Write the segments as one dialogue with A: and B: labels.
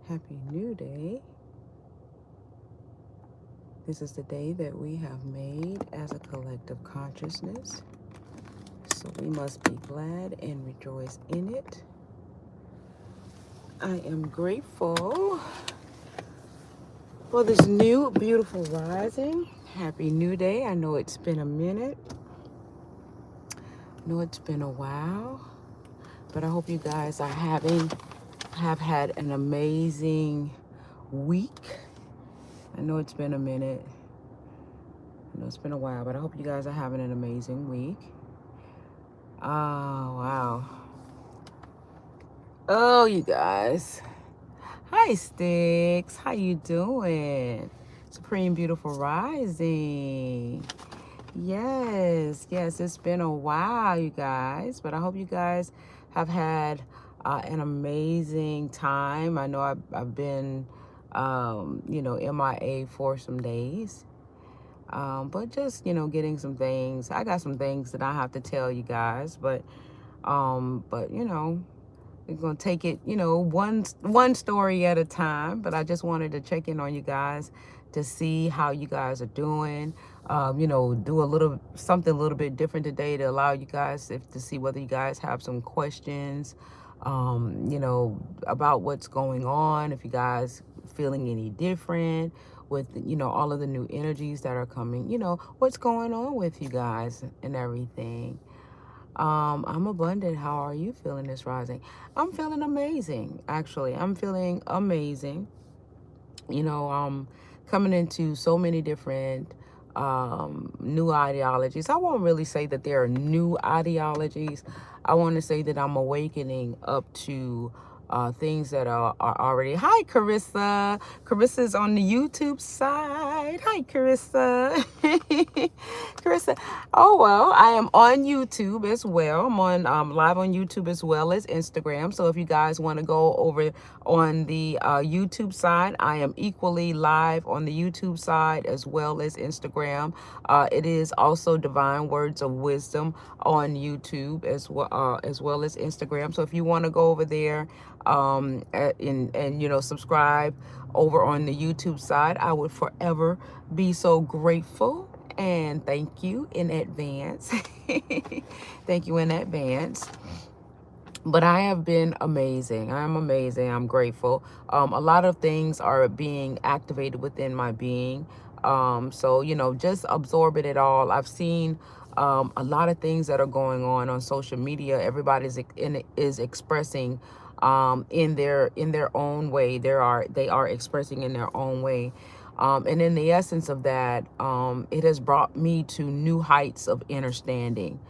A: Happy New Day. This is the day that we have made as a collective consciousness. So we must be glad and rejoice in it. I am grateful for this new beautiful rising. Happy New Day. I know it's been a minute. I know it's been a while. But I hope you guys have had an amazing week. I know it's been a minute. I know it's been a while, but I hope you guys are having an amazing week. Oh, wow. Oh, you guys. Hi, Sticks. How you doing? Supreme Beautiful Rising. Yes, it's been a while, you guys, but I hope you guys have had an amazing time. I know I've been, MIA for some days. But just, getting some things. I got some things that I have to tell you guys, but we're gonna take it, one story at a time. But I just wanted to check in on you guys to see how you guys are doing. Do something a little bit different today to allow you guys to see whether you guys have some questions, about what's going on. If you guys feeling any different with, all of the new energies that are coming, what's going on with you guys and everything. I'm abundant. How are you feeling this rising? I'm feeling amazing, actually. I'm feeling amazing. Coming into so many different new ideologies. I won't really say that there are new ideologies. I want to say that I'm awakening up to things that are already. Hi, Carissa. Carissa's on the YouTube side. Hi, Carissa. Carissa. Oh, well, I am on YouTube as well. I'm on live on YouTube as well as Instagram. So if you guys want to go over on the YouTube side, I am equally live on the YouTube side as well as Instagram. It is also Divine Words of Wisdom on YouTube as well as Instagram. So if you want to go over there and subscribe over on the YouTube side, I would forever be so grateful. And thank you in advance. Thank you in advance. But I have been amazing. I'm amazing. I'm grateful. A lot of things are being activated within my being. So, just absorbing it all. I've seen a lot of things that are going on social media. Everybody's is expressing in their own way. They are expressing in their own way. And in the essence of that, it has brought me to new heights of understanding.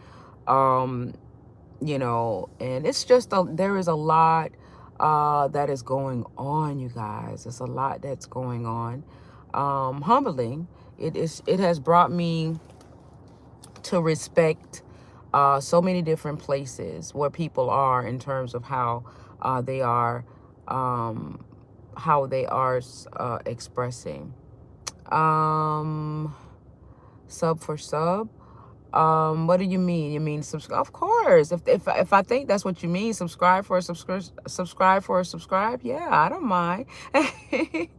A: And it's just there is a lot that is going on, you guys. There's a lot that's going on. Humbling. It has brought me to respect so many different places where people are in terms of how they are expressing. Sub for sub. What do you mean? You mean subscribe? Of course. If I think that's what you mean, subscribe for a subscribe. Yeah, I don't mind. I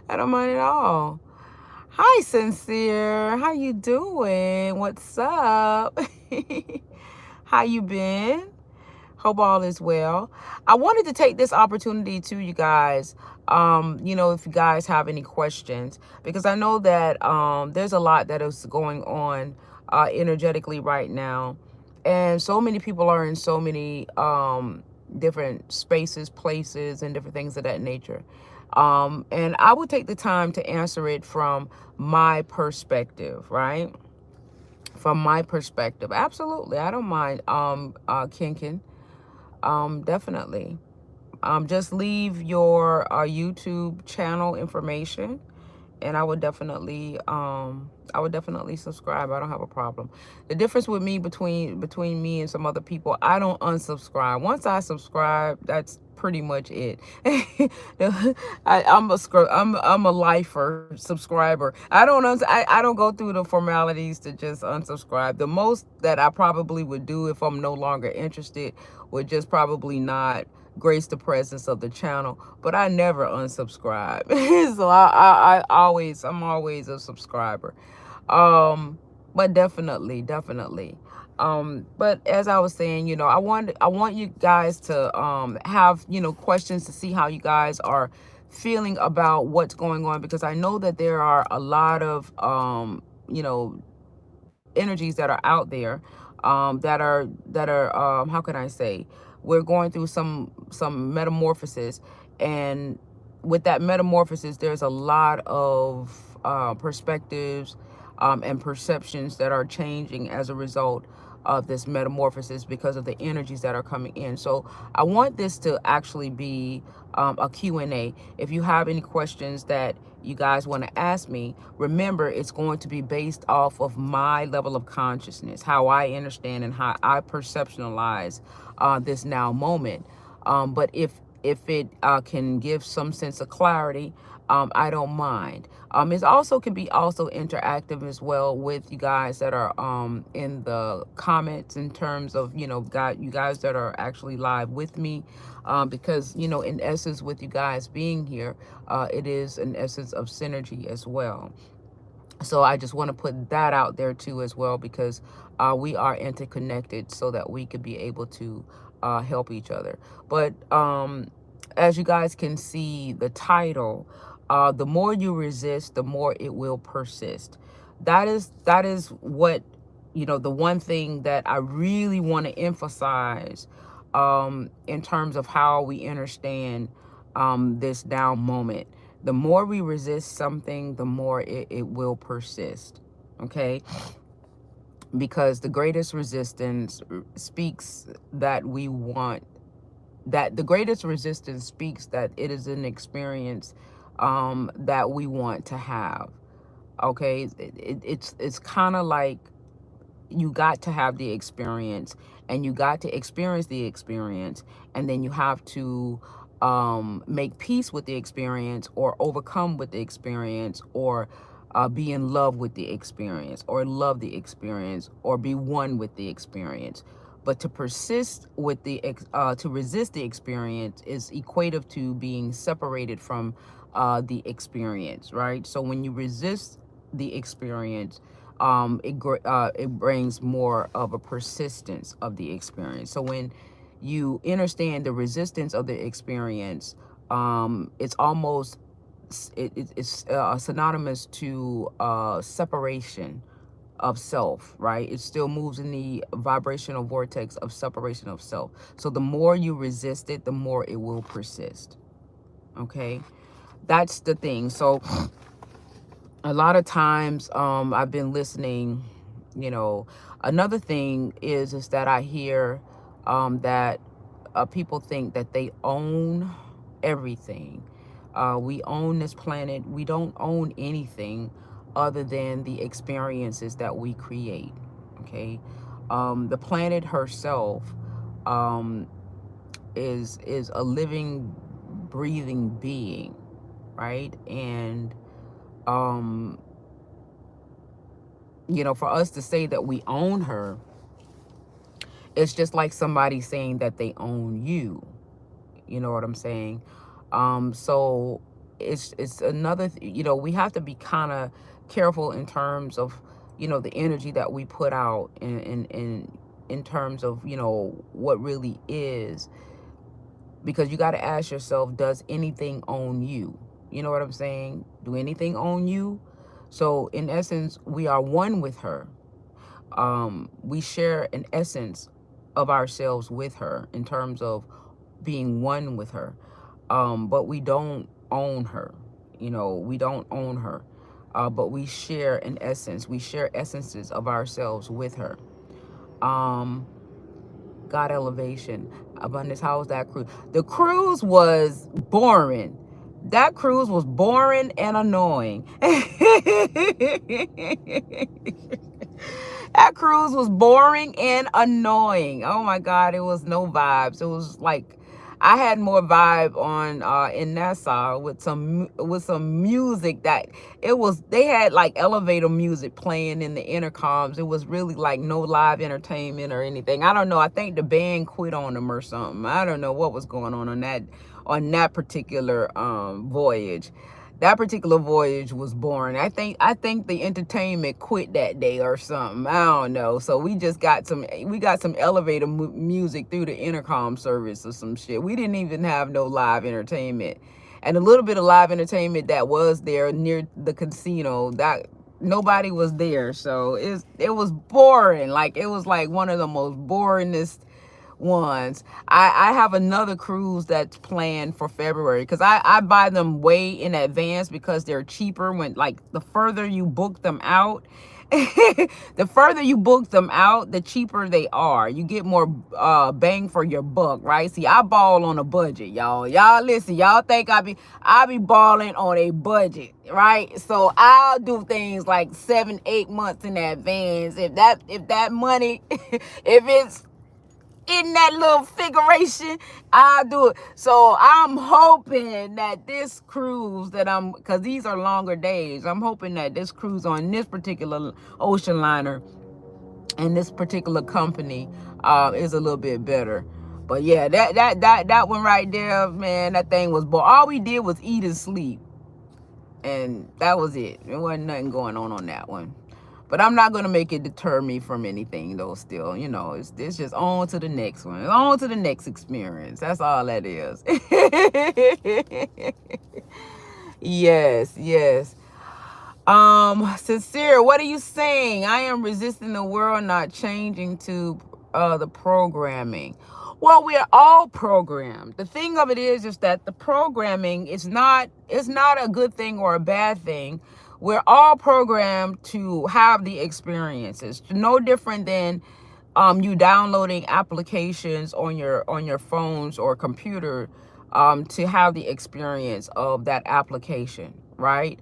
A: don't mind at all. Hi, Sincere. How you doing? What's up? How you been? Hope all is well. I wanted to take this opportunity to you guys, if you guys have any questions, because I know that there's a lot that is going on energetically right now. And so many people are in so many different spaces, places, and different things of that nature. And I will take the time to answer it from my perspective, right? From my perspective. Absolutely. I don't mind kinking. Definitely. Just leave your YouTube channel information, and I would definitely subscribe. I don't have a problem. The difference with me between me and some other people, I don't unsubscribe. Once I subscribe, that's pretty much it. I'm a lifer subscriber. I don't go through the formalities to just unsubscribe. The most that I probably would do if I'm no longer interested would just probably not grace the presence of the channel, but I never unsubscribe. So I'm always a subscriber. Um, but definitely. But as I was saying, I want you guys to have, questions to see how you guys are feeling about what's going on, because I know that there are a lot of you know, energies that are out there, that are how can I say, we're going through some metamorphosis, and with that metamorphosis there's a lot of perspectives and perceptions that are changing as a result of this metamorphosis because of the energies that are coming in. So I want this to actually be a Q&A. If you have any questions that you guys want to ask me, remember it's going to be based off of my level of consciousness, how I understand and how I perceptualize this now moment. But if it can give some sense of clarity, I don't mind. It also can be also interactive as well with you guys that are in the comments, in terms of, you guys that are actually live with me, because, in essence, with you guys being here, it is an essence of synergy as well. So I just want to put that out there too as well, because we are interconnected so that we could be able to help each other. But as you guys can see, the title, the more you resist, the more it will persist. That is what, the one thing that I really want to emphasize in terms of how we understand this now moment. The more we resist something, the more it will persist. Okay? Because the greatest resistance speaks that we want, that the greatest resistance speaks that it is an experience that we want to have. Okay? It's kind of like, you got to have the experience, and you got to experience the experience, and then you have to make peace with the experience, or overcome with the experience, or be in love with the experience, or love the experience, or be one with the experience. But to persist with to resist the experience is equative to being separated from the experience, right? So when you resist the experience, it brings more of a persistence of the experience. So when you understand the resistance of the experience, it's almost it's synonymous to separation of self, right? It still moves in the vibrational vortex of separation of self. So the more you resist it, the more it will persist. Okay, that's the thing. So a lot of times I've been listening, another thing is that I hear that people think that they own everything. We own this planet. We don't own anything other than the experiences that we create. Okay, the planet herself um, is a living, breathing being, right? And um, for us to say that we own her, it's just like somebody saying that they own you. You know what I'm saying? So it's another, we have to be kind of careful in terms of, the energy that we put out in terms of, what really is, because you got to ask yourself, does anything own you? You know what I'm saying? Do anything own you? So in essence, we are one with her. We share an essence of ourselves with her in terms of being one with her. But we don't own her. We don't own her. But we share an essence. We share essences of ourselves with her. God elevation. Abundance, how was that cruise? The cruise was boring. That cruise was boring and annoying. That cruise was boring and annoying. Oh my God, it was no vibes. It was like, I had more vibe on in Nassau with some music that it was. They had like elevator music playing in the intercoms. It was really like no live entertainment or anything. I don't know. I think the band quit on them or something. I don't know what was going on that particular voyage. That particular voyage was boring. I think the entertainment quit that day or something. I don't know. So we got some elevator music through the intercom service or some shit. We didn't even have no live entertainment. And a little bit of live entertainment that was there near the casino, that nobody was there. So it was boring. Like it was like one of the most boringest ones. I have another cruise that's planned for February because I buy them way in advance because they're cheaper when like the further you book them out. The further you book them out, the cheaper they are. You get more bang for your buck, right? See, I ball on a budget, y'all. Y'all listen, y'all think I be balling on a budget, right? So I'll do things like 7-8 months in advance. If that money, if it's in that little figuration, I'll do it. So I'm hoping that this cruise because these are longer days, I'm hoping that this cruise on this particular ocean liner and this particular company is a little bit better. But yeah, that one right there, man, that thing was boring. All we did was eat and sleep, and that was it. There wasn't nothing going on that one. But I'm not going to make it deter me from anything, though, still. It's just on to the next one. On to the next experience. That's all that is. Yes, yes. Sincere, what are you saying? I am resisting the world not changing to the programming. Well, we're all programmed. The thing of it is that the programming is not a good thing or a bad thing. We're all programmed to have the experiences. No different than you downloading applications on your phones or computer to have the experience of that application, right?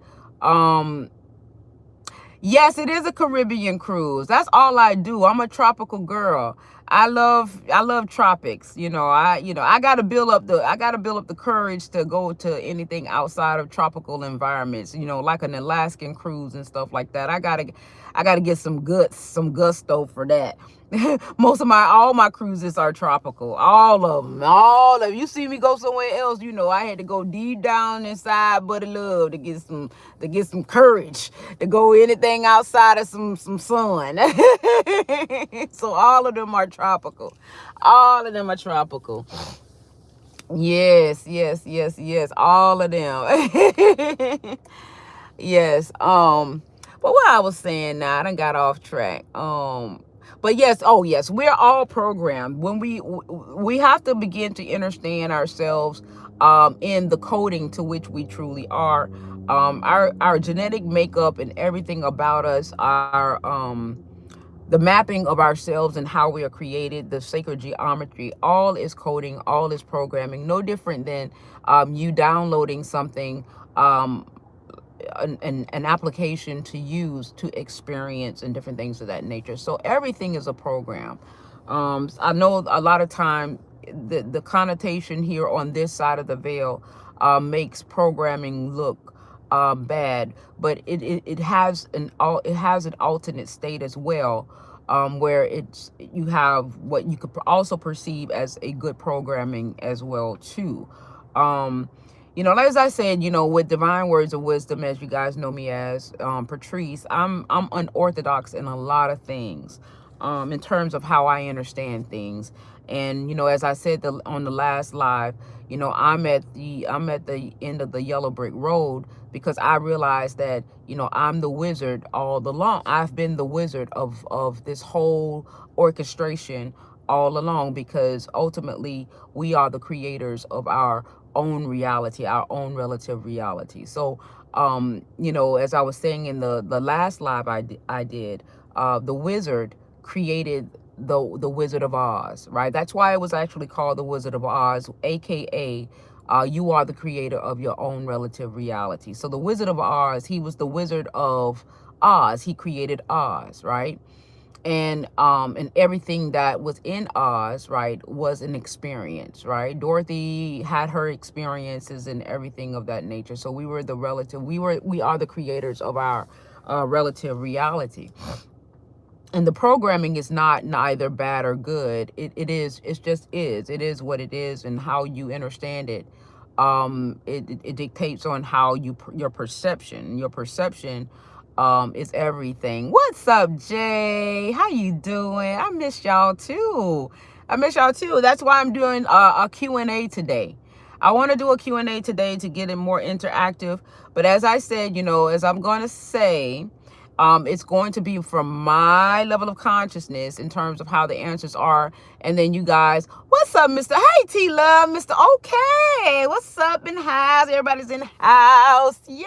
A: Yes, it is a Caribbean cruise. That's all I do. I'm a tropical girl. I love tropics. I gotta build up the courage to go to anything outside of tropical environments. Like an Alaskan cruise and stuff like that. I gotta get some gusto for that. All my cruises are tropical. All of them. All of you see me go somewhere else, I had to go deep down inside Buddy Love to get some courage to go anything outside of some sun. So all of them are tropical. All of them are tropical. Yes, yes, yes, yes. All of them. Yes. But what I was saying now, I done got off track. But yes, oh yes, we're all programmed. When we have to begin to understand ourselves in the coding to which we truly are. Our genetic makeup and everything about us, the mapping of ourselves and how we are created, the sacred geometry, all is coding, all is programming. No different than you downloading something, an application to use to experience and different things of that nature. So everything is a program. I know a lot of time the connotation here on this side of the veil makes programming look bad, but it has an alternate state as well, where you have what you could also perceive as a good programming as well too. Like as I said, with Divine Words of Wisdom, as you guys know me as, Patrice, I'm unorthodox in a lot of things, in terms of how I understand things. And, as I said on the last live, I'm at the end of the yellow brick road because I realized that, I'm the wizard all along. I've been the wizard of this whole orchestration all along, because ultimately we are the creators of our own reality, our own relative reality. So, as I was saying in the last live I did, the wizard created the Wizard of Oz, right? That's why it was actually called the Wizard of Oz, aka you are the creator of your own relative reality. So the Wizard of Oz, he was the Wizard of Oz. He created Oz, right? And everything that was in Oz, right, was an experience, right? Dorothy had her experiences and everything of that nature. So we were the relative. We are the creators of our relative reality. And the programming is not neither bad or good. It is. It just is. It is what it is, and how you understand it. It dictates on how your perception. Your perception is everything. What's up, Jay? How you doing? I miss y'all too. I miss y'all too. That's why I'm doing a Q&A today. I want to do a Q&A today to get it more interactive. But as I said, as I'm going to say, it's going to be from my level of consciousness in terms of how the answers are. And then you guys, what's up, Mr. Hey, T-Love, Mr. Okay. What's up in house? Everybody's in house. Yay.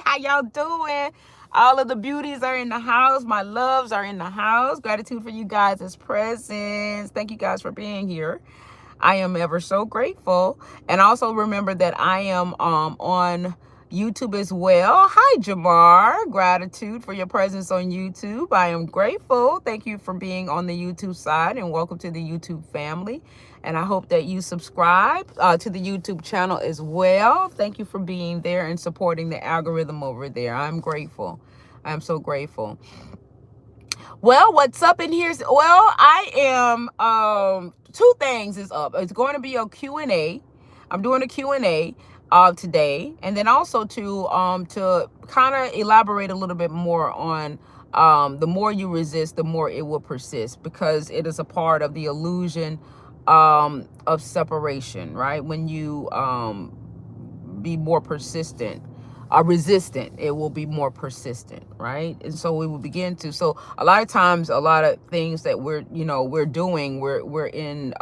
A: How y'all doing? All of the beauties are in the house. My loves are in the house. Gratitude for you guys as presents. Thank you guys for being here. I am ever so grateful. And also remember that I am on YouTube as well. Hi, Jamar. Gratitude for your presence on YouTube. I am grateful. Thank you for being on the YouTube side, and welcome to the YouTube family. And I hope that you subscribe to the YouTube channel as well. Thank you for being there and supporting the algorithm over there. I'm grateful. I'm so grateful. Well, what's up in here? Well, I am two things is up. It's going to be a Q&A. I'm doing a Q&A today, and then also to kind of elaborate a little bit more on the more you resist, the more it will persist, because it is a part of the illusion of separation, right? When you be more persistent, resistant, it will be more persistent, right? And so we will begin to. So a lot of times, a lot of things that we're doing, we're in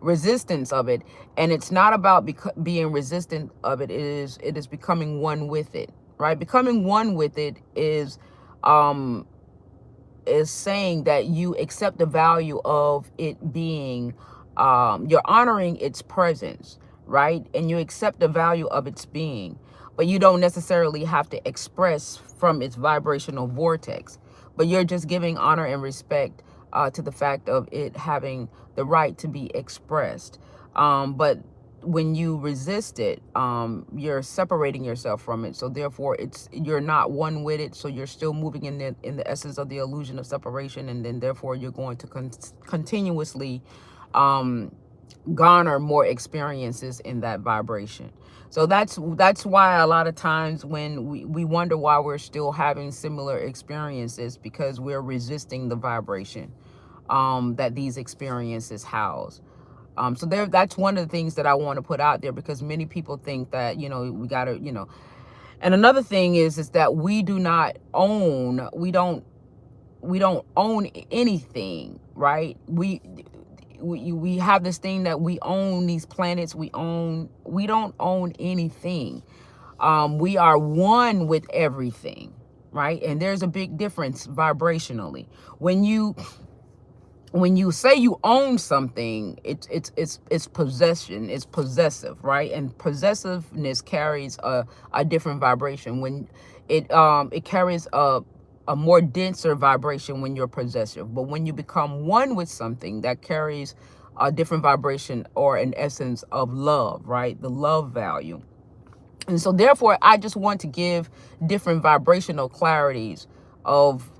A: resistance of it, and it's not about being resistant of it. It is becoming one with it, right? Becoming one with it is saying that you accept the value of it being, you're honoring its presence, right? And you accept the value of its being, but you don't necessarily have to express from its vibrational vortex, but you're just giving honor and respect to the fact of it having the right to be expressed. But when you resist it, you're separating yourself from it. So therefore you're not one with it. So you're still moving in the essence of the illusion of separation. And then therefore you're going to continuously garner more experiences in that vibration. So that's why a lot of times when we wonder why we're still having similar experiences, because we're resisting the vibration that these experiences house. So that's one of the things that I want to put out there, because many people think that, we got to, and another thing is that we don't own anything, right? We have this thing that we own these planets. We don't own anything. We are one with everything, right? And there's a big difference vibrationally. When you say you own something, it's possession, it's possessive, right? And possessiveness carries a different vibration. When it carries a more denser vibration when you're possessive. But when you become one with something, that carries a different vibration, or an essence of love, right? The love value. And so therefore I just want to give different vibrational clarities of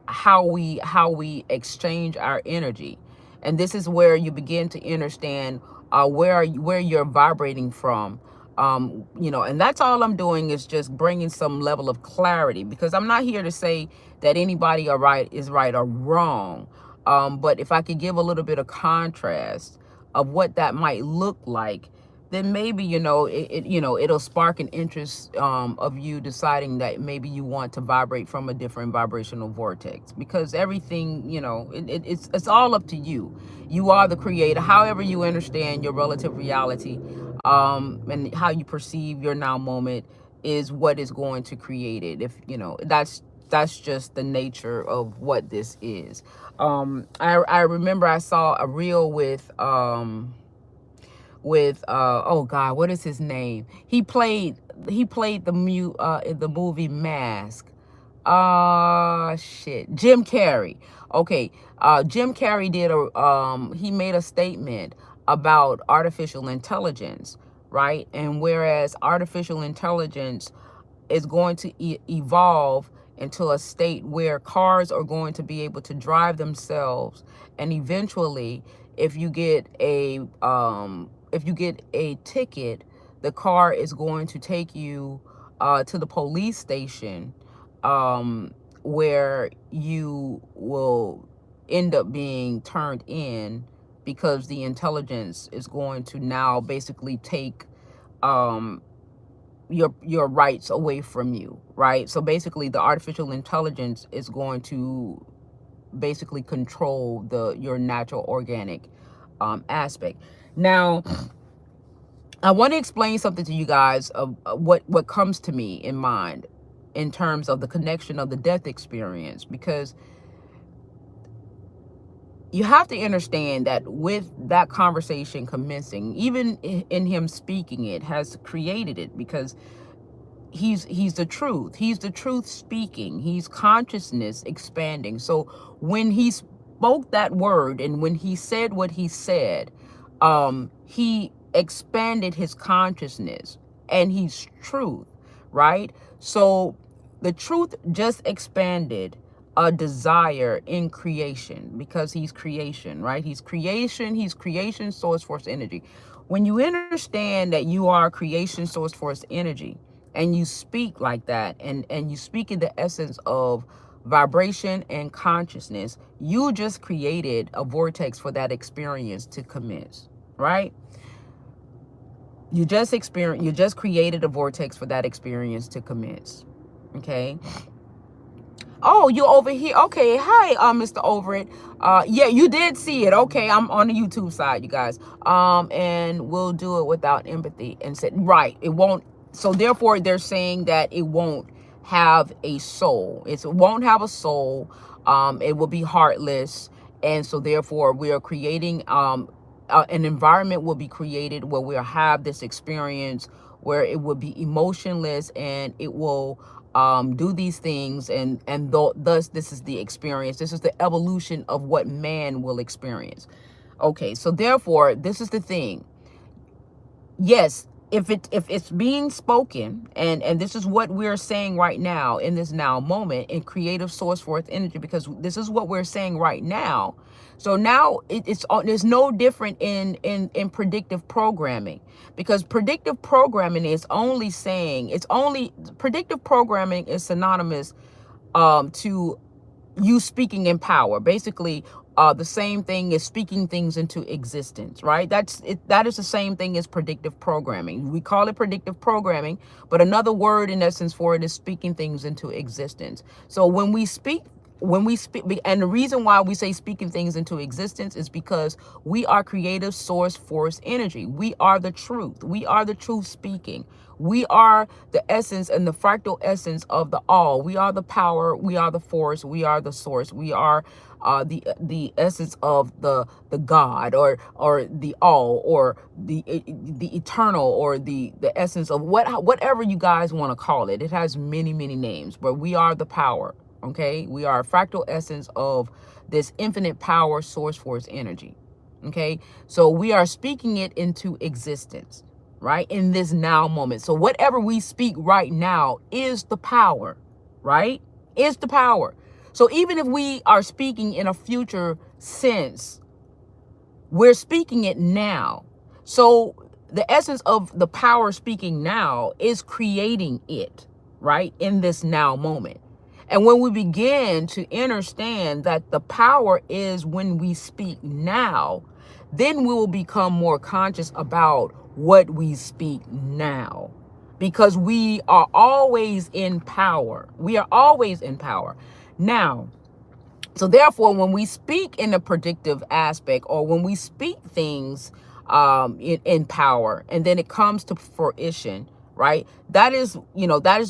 A: how we exchange our energy. And this is where you begin to understand where you're vibrating from. And that's all I'm doing, is just bringing some level of clarity, because I'm not here to say that anybody is right or wrong. But if I could give a little bit of contrast of what that might look like, then maybe, it'll spark an interest of you deciding that maybe you want to vibrate from a different vibrational vortex, because everything, it's all up to you. You are the creator. However you understand your relative reality, and how you perceive your now moment is what is going to create it. If, that's just the nature of what this is. I remember I saw a reel with oh God, what is his name? He played the movie Mask. Shit, Jim Carrey. Okay, Jim Carrey did he made a statement about artificial intelligence, right? And whereas artificial intelligence is going to evolve into a state where cars are going to be able to drive themselves, and eventually, if you get a ticket, the car is going to take you to the police station, where you will end up being turned in, because the intelligence is going to now basically take um your rights away from you, right? So basically the artificial intelligence is going to basically control your natural organic aspect. Now, I want to explain something to you guys of what comes to me in mind in terms of the connection of the death experience, because you have to understand that with that conversation commencing, even in him speaking, it has created it, because he's the truth. He's the truth speaking. He's consciousness expanding. So when he spoke that word and when he said what he said, he expanded his consciousness, and he's truth, right? So the truth just expanded a desire in creation, because he's creation, right? He's creation, source, force, energy. When you understand that you are creation, source, force, energy, and you speak like that, and you speak in the essence of vibration and consciousness, you just created a vortex for that experience to commence, right? You just created a vortex for that experience to commence. Okay. Oh, you over here. Okay. Hi, Mr. Overett. Yeah, you did see it. Okay, I'm on the YouTube side, you guys. And we'll do it without empathy, and said, right, it won't. So therefore they're saying that it won't have a soul. It won't have a soul. It will be heartless. And so therefore we are creating an environment will be created where we'll have this experience where it will be emotionless, and it will do these things, and thus this is the experience. This is the evolution of what man will experience. Okay, so therefore this is the thing. Yes, if it's being spoken, and this is what we're saying right now in this now moment in creative source forth energy, because this is what we're saying right now. So now it's no different in predictive programming, because predictive programming is only saying, predictive programming is synonymous to you speaking in power. Basically, the same thing is speaking things into existence, right? That is the same thing as predictive programming. We call it predictive programming, but another word in essence for it is speaking things into existence. So when we speak, and the reason why we say speaking things into existence is because we are creative source force energy. We are the truth. We are the truth speaking. We are the essence and the fractal essence of the all. We are the power. We are the force. We are the source. We are the essence of the God, or the all, or the eternal, or the essence of whatever you guys want to call it. It has many names, but we are the power. Okay, we are a fractal essence of this infinite power, source, force, energy. Okay, so we are speaking it into existence, right, in this now moment. So whatever we speak right now is the power, right? Is the power. So even if we are speaking in a future sense, we're speaking it now. So the essence of the power speaking now is creating it, right, in this now moment. And when we begin to understand that the power is when we speak now, then we will become more conscious about what we speak now, because we are always in power. We are always in power. Now, so therefore, when we speak in a predictive aspect, or when we speak things in power, and then it comes to fruition, right? That is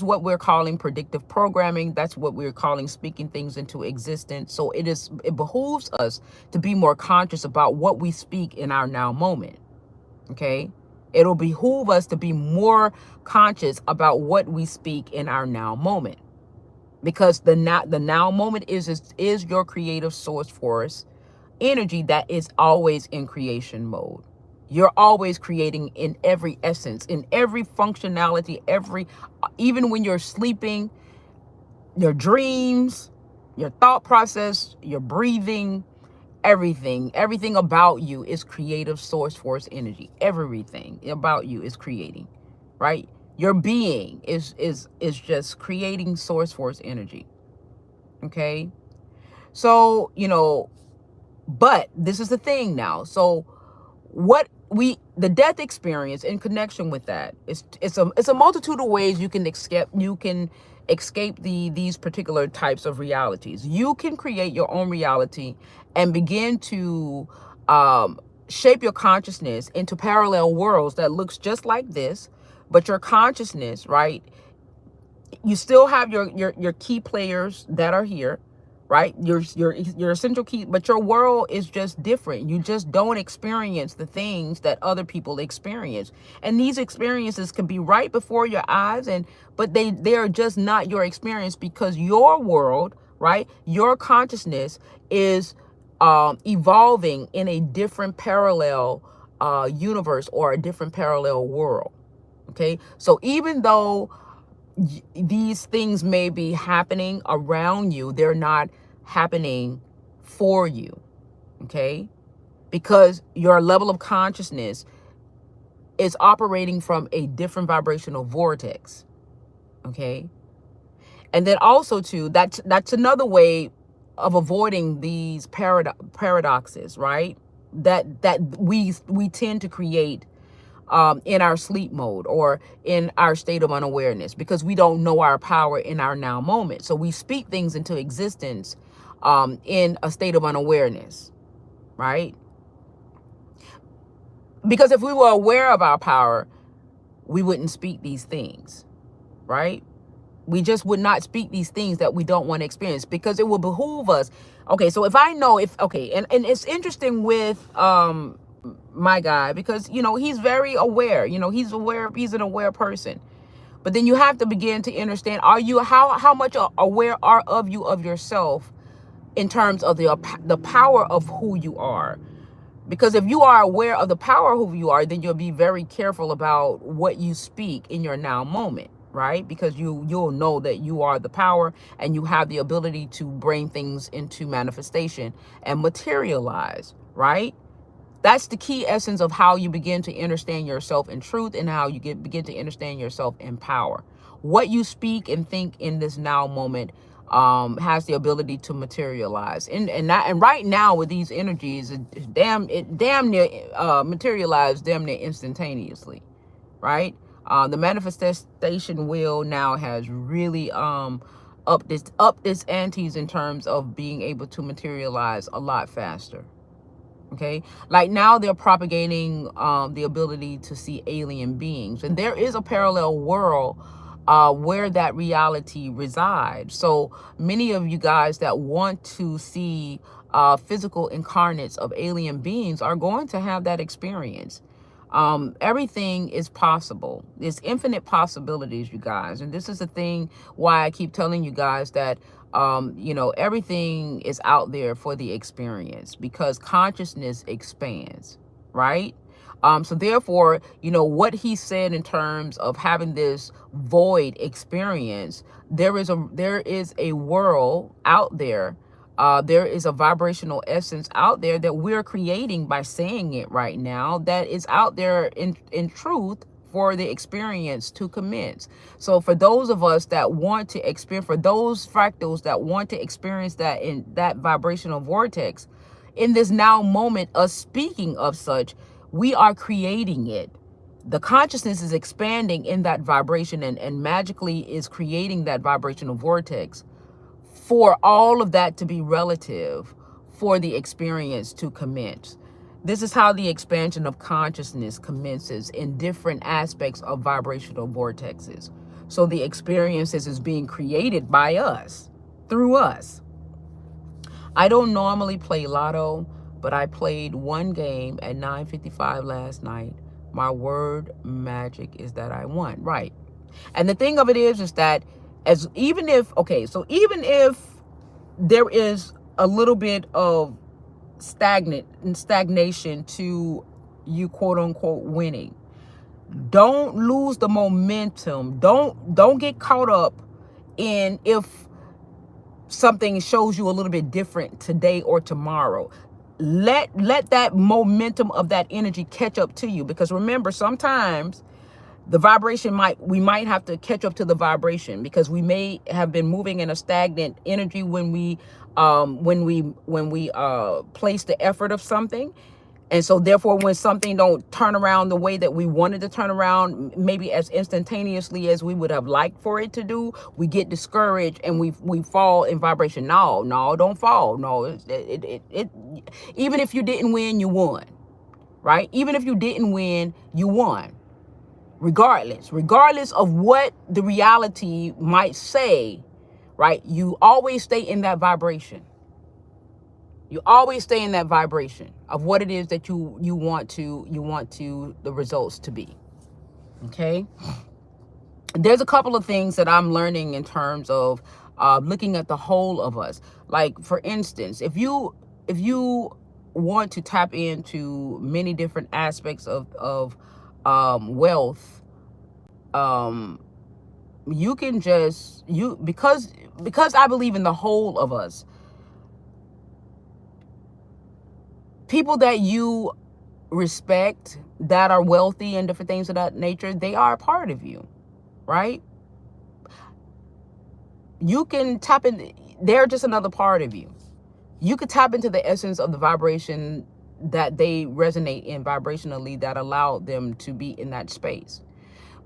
A: what we're calling predictive programming. That's what we're calling speaking things into existence. So it behooves us to be more conscious about what we speak in our now moment. Okay. It'll behoove us to be more conscious about what we speak in our now moment. because the now moment is your creative source force energy that is always in creation mode. You're always creating in every essence, in every functionality, even when you're sleeping, your dreams, your thought process, your breathing, everything about you is creative source force energy. Everything about you is creating, right? Your being is just creating source force energy. Okay? So, but this is the thing now. So the death experience in connection with that, it's a multitude of ways you can escape these particular types of realities. You can create your own reality and begin to shape your consciousness into parallel worlds that looks just like this, but your consciousness, right? You still have your key players that are here, right? Your essential key, but your world is just different. You just don't experience the things that other people experience, and these experiences can be right before your eyes, but they are just not your experience, because your world, right, your consciousness is evolving in a different parallel universe, or a different parallel world. Okay, so even though these things may be happening around you, they're not happening for you. Okay, because your level of consciousness is operating from a different vibrational vortex. Okay, and then also too, that's another way of avoiding these paradoxes, right? That we tend to create in our sleep mode, or in our state of unawareness, because we don't know our power in our now moment. So we speak things into existence in a state of unawareness, right? Because if we were aware of our power, we wouldn't speak these things, right? We just would not speak these things that we don't want to experience, because it will behoove us. Okay, so if I know, and it's interesting with my guy, because he's very aware. He's an aware person. But then you have to begin to understand, how much aware are of you of yourself, in terms of the power of who you are. Because if you are aware of the power of who you are, then you'll be very careful about what you speak in your now moment, right? Because you'll know that you are the power, and you have the ability to bring things into manifestation and materialize, right? That's the key essence of how you begin to understand yourself in truth, and how you begin to understand yourself in power. What you speak and think in this now moment has the ability to materialize. And right now with these energies, it damn near materialized damn near instantaneously, right? The manifestation wheel now has really up its antes in terms of being able to materialize a lot faster. Okay, like now they're propagating the ability to see alien beings, and there is a parallel world where that reality resides. So many of you guys that want to see physical incarnates of alien beings are going to have that experience. Everything is possible. There's infinite possibilities, you guys. And this is the thing why I keep telling you guys that, everything is out there for the experience, because consciousness expands, right? So therefore, what he said in terms of having this void experience, there is a world out there. There is a vibrational essence out there that we're creating by saying it right now, that is out there in truth for the experience to commence. So for those of us that want to experience, for those fractals that want to experience that in that vibrational vortex, in this now moment, us speaking of such, we are creating it. The consciousness is expanding in that vibration, and magically is creating that vibrational vortex for all of that to be relative, for the experience to commence. This is how the expansion of consciousness commences in different aspects of vibrational vortexes. So the experiences is being created by us, through us. I don't normally play lotto, but I played one game at 9:55 last night. My word magic is that I won, right? And the thing of it is that As even if, okay, so even if there is a little bit of stagnation to you, quote unquote, winning, don't lose the momentum. Don't get caught up in if something shows you a little bit different today or tomorrow. Let that momentum of that energy catch up to you, because remember, sometimes the vibration we might have to catch up to the vibration, because we may have been moving in a stagnant energy when we place the effort of something. And so therefore, when something don't turn around the way that we wanted to turn around, maybe as instantaneously as we would have liked for it to do, we get discouraged and we fall in vibration. No, don't fall. No, even if you didn't win, you won, right? Even if you didn't win, you won. Regardless of what the reality might say, right? You always stay in that vibration. You always stay in that vibration of what it is that you want the results to be. Okay. There's a couple of things that I'm learning in terms of looking at the whole of us. Like, for instance, if you want to tap into many different aspects of wealth, you can just because I believe in the whole of us. People that you respect that are wealthy and different things of that nature, they are a part of you, right? You can tap in, they're just another part of you. You could tap into the essence of the vibration that they resonate in vibrationally, that allowed them to be in that space.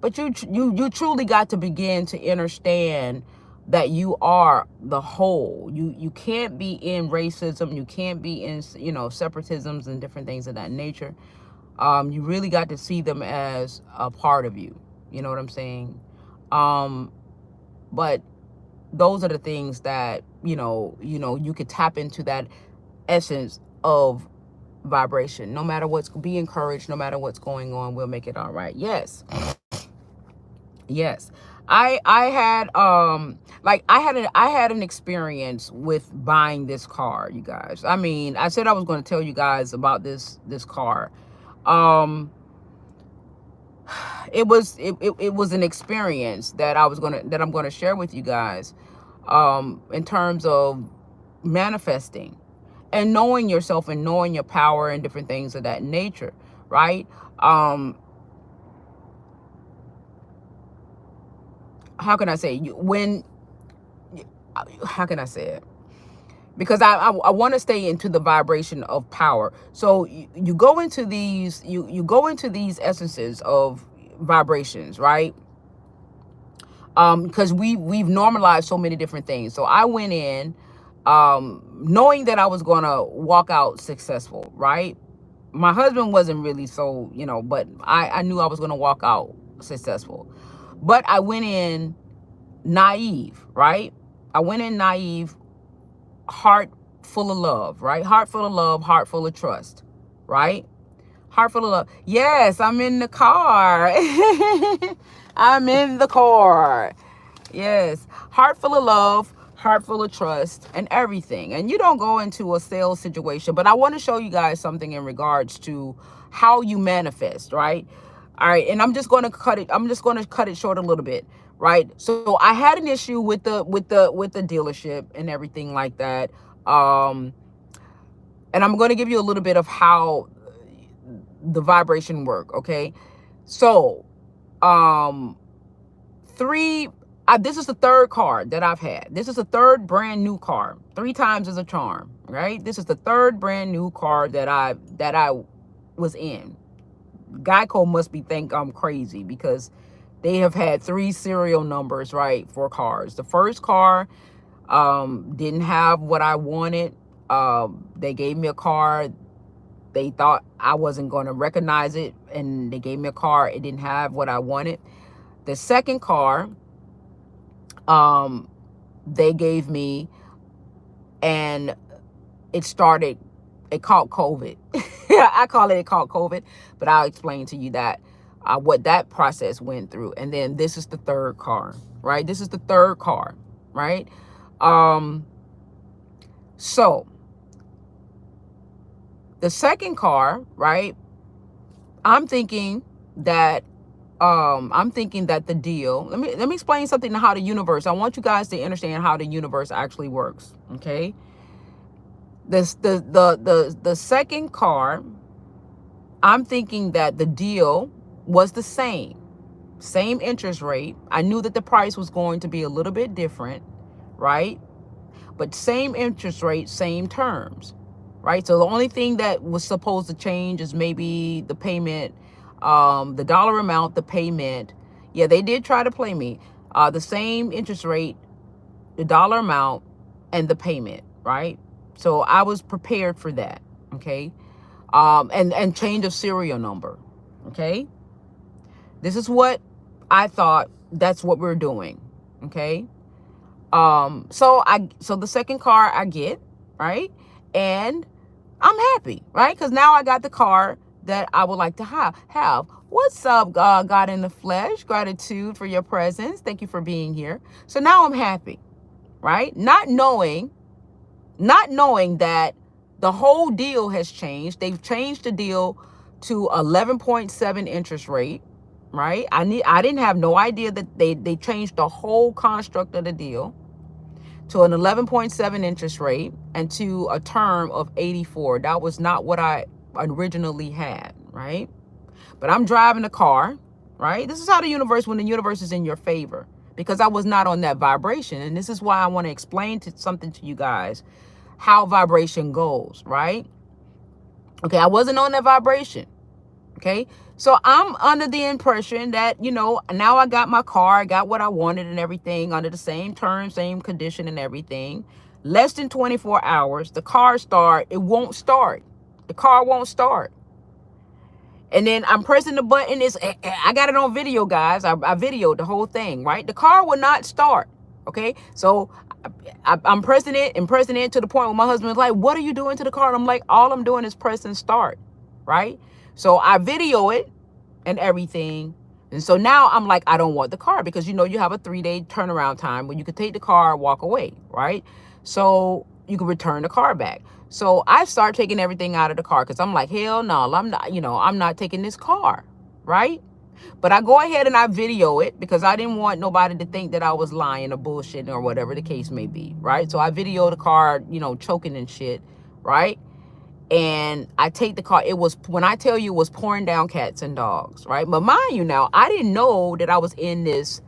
A: But you truly got to begin to understand that you are the whole. You can't be in racism. You can't be in, separatisms and different things of that nature. You really got to see them as a part of you. You know what I'm saying? But those are the things that, you could tap into that essence of vibration. No matter be encouraged, no matter what's going on, we'll make it all right. Yes. Yes. I had I had an experience with buying this car, you guys. I mean, I said I was going to tell you guys about this car. It was an experience that I'm going to share with you guys, in terms of manifesting and knowing yourself and knowing your power and different things of that nature, right? How can I say, how can I say it? Because I want to stay into the vibration of power. So you go into these, you go into these essences of vibrations, right? Because we've normalized so many different things. So I went in, knowing that I was going to walk out successful, right? My husband wasn't really so, but I knew I was going to walk out successful. But I went in naive, right? I went in naive, heart full of love, right? Heart full of love, heart full of trust, right? Heart full of love. Yes, I'm in the car. I'm in the car. Yes. Heart full of love, heart full of trust, and everything. And you don't go into a sales situation, but I want to show you guys something in regards to how you manifest, right? All right. And I'm just going to cut it short a little bit, right? So I had an issue with the dealership and everything like that. And I'm going to give you a little bit of how the vibration work. Okay. So, this is the third car that I've had. This is the third brand new car. 3 times is a charm, right? This is the third brand new car that I was in. Geico must think I'm crazy, because they have had 3 serial numbers, right, for cars. The first car didn't have what I wanted. They gave me a car. They thought I wasn't going to recognize it, and they gave me a car. It didn't have what I wanted. The second car, they gave me, and it caught COVID. It caught COVID, but I'll explain to you that. what that process went through. And then this is the third car, right? This is the third car, right? So the second car, right? I'm thinking that the deal, let me explain something to how the universe, I want you guys to understand how the universe actually works. Okay. The second car, I'm thinking that the deal was the same interest rate. I knew that the price was going to be a little bit different, right? But same interest rate, same terms, right? So the only thing that was supposed to change is maybe the payment, the dollar amount, the payment. Yeah, they did try to play me. The same interest rate, the dollar amount, and the payment, right? So I was prepared for that, okay? And change of serial number, okay? This is what I thought, that's what we're doing, okay? So the second car I get, right? And I'm happy, right? Because now I got the car that I would like to have. What's up, God in the flesh? Gratitude for your presence. Thank you for being here. So now I'm happy, right? Not knowing that the whole deal has changed. They've changed the deal to 11.7 interest rate, right? I didn't have no idea that they changed the whole construct of the deal to an 11.7 interest rate and to a term of 84. That was not what I originally had, right? But I'm driving the car, right? This is how the universe, when the universe is in your favor, because I was not on that vibration. And this is why I want to explain something to you guys, how vibration goes, right? Okay, I wasn't on that vibration. Okay, so I'm under the impression that, now I got my car, I got what I wanted and everything under the same terms, same condition and everything. Less than 24 hours, the car it won't start. The car won't start. And then I'm pressing the button. I got it on video, guys. I videoed the whole thing, right? The car will not start. Okay, so I'm pressing it to the point where my husband was like, "What are you doing to the car?" And I'm like, "All I'm doing is pressing start," right? So I video it and everything. And so now I'm like, I don't want the car, because you have a 3-day turnaround time where you could take the car, walk away, right? So you can return the car back. So I start taking everything out of the car because I'm like, hell no, I'm not taking this car, right? But I go ahead and I video it because I didn't want nobody to think that I was lying or bullshitting or whatever the case may be, right? So I video the car, choking and shit, right? And I take the car. It was, when I tell you, it was pouring down cats and dogs, right? But mind you now, I didn't know that I was in this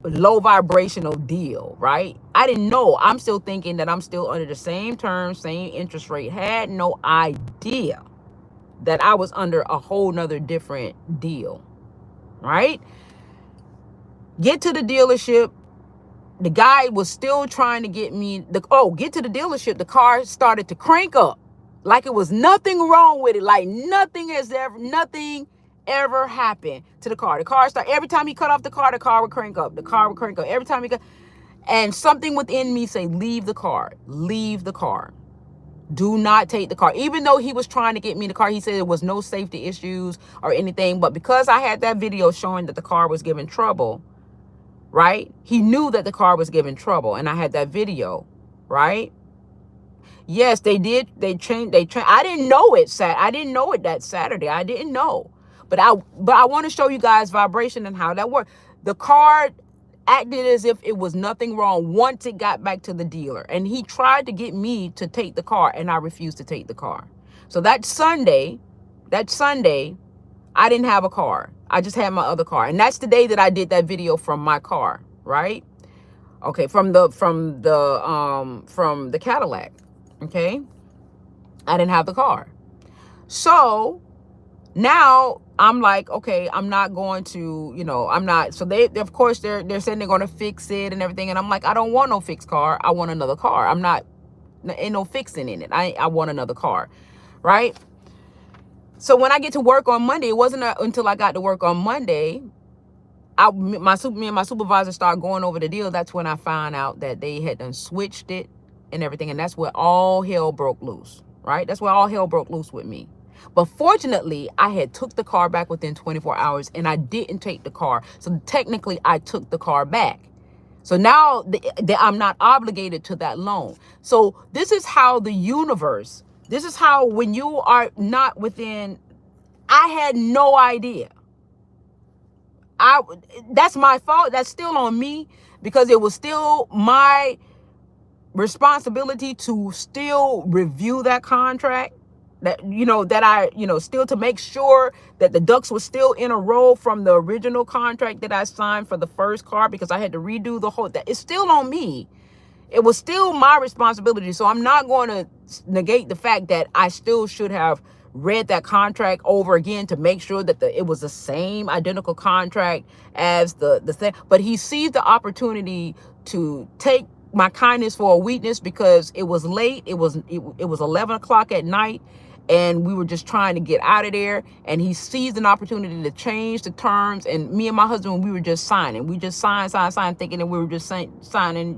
A: low vibrational deal, right? I didn't know. I'm still thinking that I'm still under the same terms, same interest rate. Had no idea that I was under a whole nother different deal, right? Get to the dealership. The guy was still trying to get me get to the dealership. The car started to crank up like it was nothing wrong with it. Like nothing ever happened to the car. The car started, every time he cut off the car would crank up. The car would crank up. Every time he cut, and something within me say, leave the car. Leave the car. Do not take the car. Even though he was trying to get me the car, he said there was no safety issues or anything. But because I had that video showing that the car was giving trouble, right? He knew that the car was giving trouble, and I had that video, right? Yes, they did. They changed. I didn't know it. I didn't know it that Saturday. I didn't know, but I want to show you guys vibration and how that worked. The car acted as if it was nothing wrong once it got back to the dealer, and he tried to get me to take the car, and I refused to take the car. So that Sunday, I didn't have a car. I just had my other car. And that's the day that I did that video from my car, right? Okay, from the Cadillac. Okay? I didn't have the car. So now I'm like, okay, I'm not going to, I'm not. So they of course they're saying they're going to fix it and everything, and I'm like, I don't want no fixed car. I want another car. Ain't no fixing in it. I want another car, right? So when I get to work on Monday, it wasn't until I got to work on Monday, me and my supervisor started going over the deal. That's when I found out that they had done switched it and everything. And that's where all hell broke loose, right? That's where all hell broke loose with me. But fortunately, I had took the car back within 24 hours, and I didn't take the car. So technically, I took the car back. So now I'm not obligated to that loan. So this is how the universe, this is how when you are not within, I had no idea. I That's my fault. That's still on me, because it was still my responsibility to still review that contract, that that I still to make sure that the ducks were still in a row from the original contract that I signed for the first car, because I had to redo the whole, that it's still on me. It was still my responsibility. So I'm not going to negate the fact that I still should have read that contract over again to make sure that it was the same identical contract as the thing. But he seized the opportunity to take my kindness for a weakness, because it was late. It was 11 o'clock at night, and we were just trying to get out of there. And he seized an opportunity to change the terms. And me and my husband, we were just signing. We just signed, thinking that we were just signing,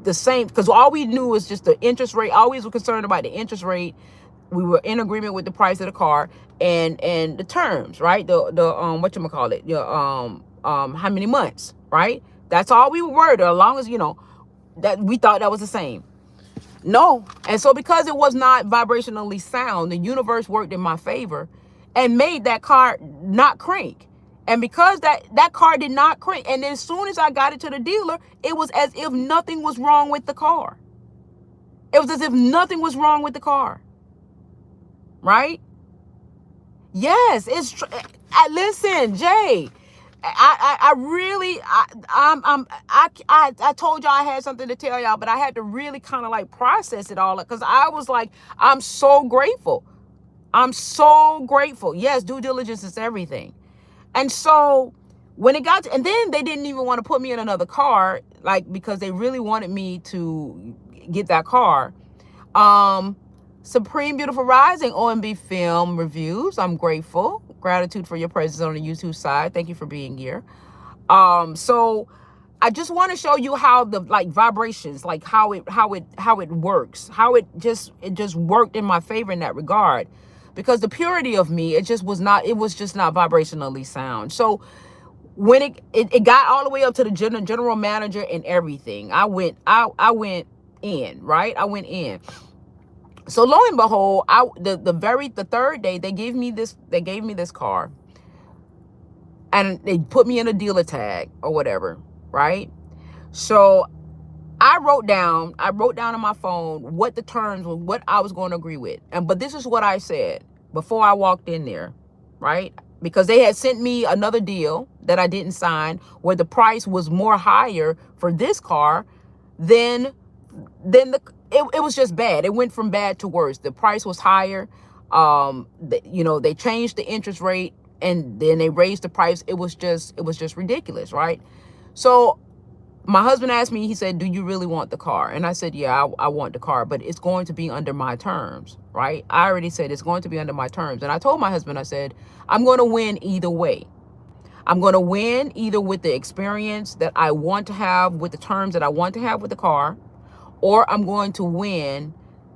A: the same, because all we knew was just the interest rate. Always were concerned about the interest rate. We were in agreement with the price of the car and the terms, right? The whatchamacallit, how many months, right? That's all we were, as long as that we thought that was the same. No. And so because it was not vibrationally sound, the universe worked in my favor and made that car not crank. And because that car did not crank, and then as soon as I got it to the dealer, it was as if nothing was wrong with the car. It was as if nothing was wrong with the car. Right? Yes, it's listen, Jay. I really I told y'all I had something to tell y'all, but I had to really kind of like process it all, because I was like, I'm so grateful. I'm so grateful. Yes, due diligence is everything. And so when it got to, and then they didn't even want to put me in another car, like, because they really wanted me to get that car. Supreme Beautiful Rising, OMB Film Reviews. I'm grateful. Gratitude for your presence on the YouTube side. Thank you for being here. So I just want to show you how the vibrations, like how it works, how it just worked in my favor in that regard, because the purity of me, it was just not vibrationally sound. So when it got all the way up to the general manager and everything, I went in, right? I went in. So lo and behold, the third day they gave me this car, and they put me in a dealer tag or whatever, right? So I wrote down on my phone what the terms were, what I was going to agree with. But this is what I said before I walked in there, right? Because they had sent me another deal that I didn't sign, where the price was more higher for this car than it was just bad. It went from bad to worse. The price was higher. They changed the interest rate, and then they raised the price. It was just ridiculous, right? So my husband asked me, he said, do you really want the car? And I said, yeah, I want the car, but it's going to be under my terms, right? I already said it's going to be under my terms. And I told my husband, I said, I'm going to win either way. I'm going to win either with the experience that I want to have, with the terms that I want to have with the car, or I'm going to win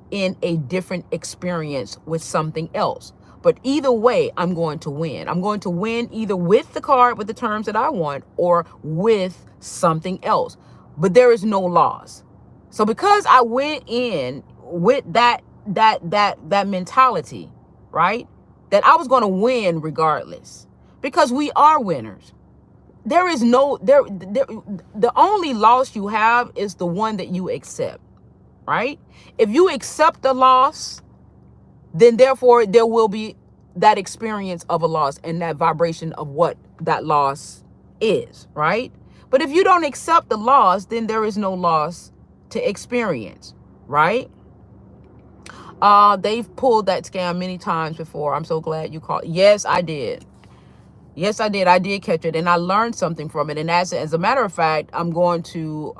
A: in a different experience with something else. But either way, I'm going to win. I'm going to win either with the car, with the terms that I want, or with something else. But there is no loss. So because I went in with that mentality, right? That I was going to win regardless, because we are winners. There is the only loss you have is the one that you accept, right? If you accept the loss, then therefore there will be that experience of a loss and that vibration of what that loss is, right? But if you don't accept the loss, then there is no loss to experience, right? They've pulled that scam many times before. I'm so glad you called. Yes, I did. Yes, I did. I did catch it, and I learned something from it. And as a matter of fact, I'm going to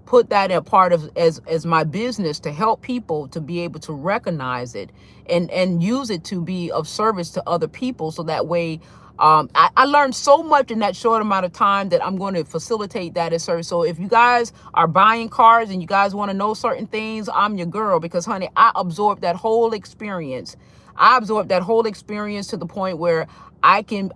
A: put that in part of as my business, to help people to be able to recognize it and use it to be of service to other people. So that way I learned so much in that short amount of time that I'm going to facilitate that as service. So if you guys are buying cars and you guys want to know certain things, I'm your girl, because honey, I absorbed that whole experience. I absorbed that whole experience to the point where I can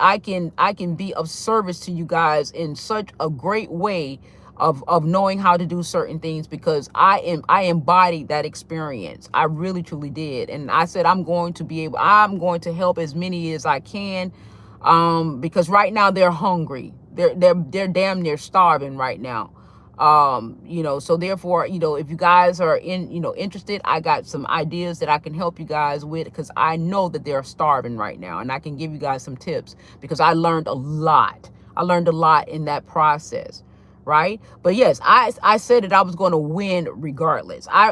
A: be of service to you guys in such a great way of knowing how to do certain things, because I embodied that experience. I really truly did. And I said I'm going to help as many as I can, because right now they're hungry. They're damn near starving right now. So therefore, if you guys are interested, I got some ideas that I can help you guys with, because I know that they're starving right now, and I can give you guys some tips because I learned a lot. I learned a lot in that process. Right. But yes, I said that I was going to win regardless. I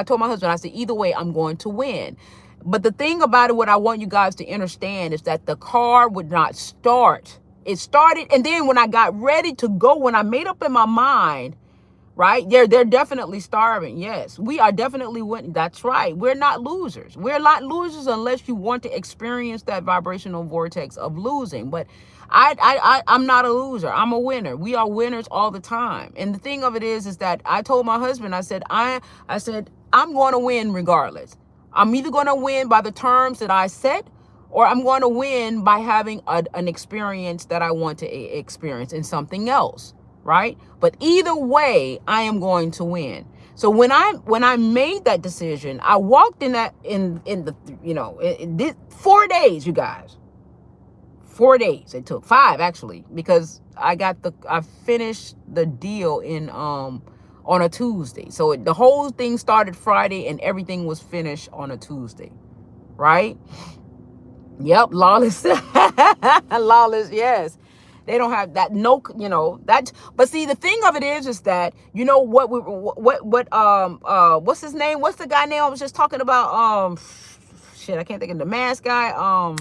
A: told my husband, I said, either way, I'm going to win. But the thing about it, what I want you guys to understand is that the car would not start. It started. And then when I got ready to go, when I made up in my mind, right, they're definitely starving. Yes, we are definitely winning. That's right. We're not losers. We're not losers unless you want to experience that vibrational vortex of losing. But I'm not a loser. I'm a winner. We are winners all the time. And the thing of it is that I told my husband, I said, I'm going to win regardless. I'm either going to win by the terms that I set, or I'm going to win by having an experience that I want to experience in something else, right? But either way, I am going to win. So when I made that decision, I walked in the it did 4 days, you guys. 4 days. It took 5 actually, because I finished the deal on a Tuesday. So the whole thing started Friday and everything was finished on a Tuesday, right? Yep, lawless. Lawless, yes. They don't have that, no, that. But see, the thing of it is that, what's his name? What's the guy name I was just talking about? Shit, I can't think of the mask guy.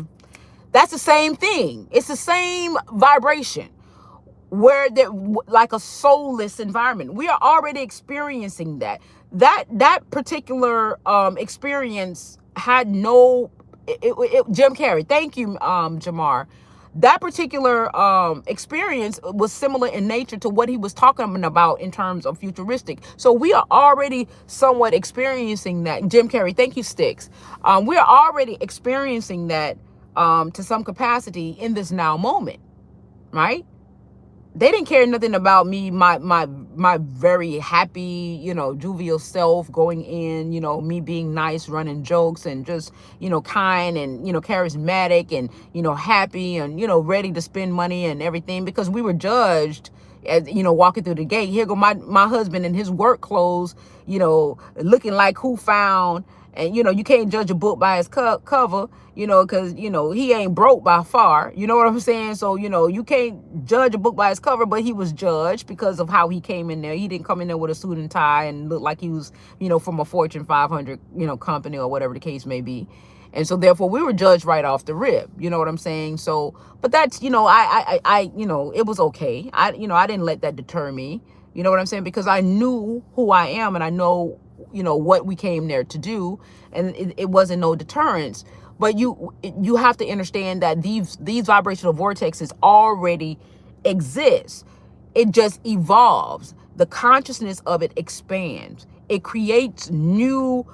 A: That's the same thing. It's the same vibration, where they're like a soulless environment. We are already experiencing that. That particular experience had no. Jim Carrey. Thank you, Jamar. That particular experience was similar in nature to what he was talking about in terms of futuristic. So we are already somewhat experiencing that. Jim Carrey. Thank you, Sticks. We are already experiencing that to some capacity in this now moment, right? They didn't care nothing about me, my very happy, jovial self going in, me being nice, running jokes, and just, kind and, charismatic and, happy and, ready to spend money and everything, because we were judged as, walking through the gate. Here go my husband in his work clothes, looking like who found. And, you can't judge a book by its cover, because, he ain't broke by far. You know what I'm saying? So, you can't judge a book by its cover, but he was judged because of how he came in there. He didn't come in there with a suit and tie and look like he was, from a Fortune 500, company or whatever the case may be. And so therefore we were judged right off the rip. You know what I'm saying? So, but that's, it was okay. I didn't let that deter me. You know what I'm saying? Because I knew who I am, and I know, what we came there to do, and it wasn't no deterrence. But you have to understand that these vibrational vortexes already exist. It just evolves. The consciousness of it expands. It creates new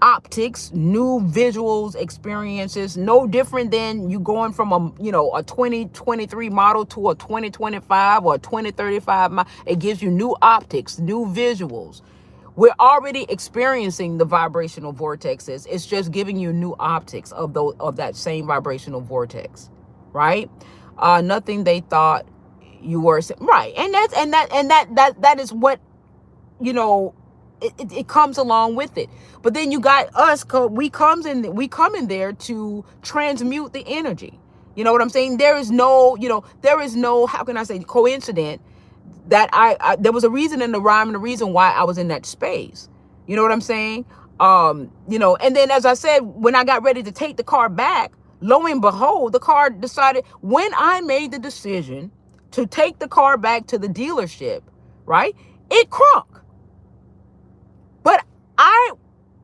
A: optics, new visuals, experiences, no different than you going from a 2023 model to a 2025 or a 2035 model. It gives you new optics, new visuals. We're already experiencing the vibrational vortexes. It's just giving you new optics of that same vibrational vortex, right? Nothing they thought you were, right? And that is what, it comes along with it. But then you got us. We come in there to transmute the energy. You know what I'm saying? There is no, how can I say, coincidence that there was a reason in the rhyme and the reason why I was in that space. You know what I'm saying? And then as I said, when I got ready to take the car back, lo and behold, the car decided, when I made the decision to take the car back to the dealership, right? It crunk. But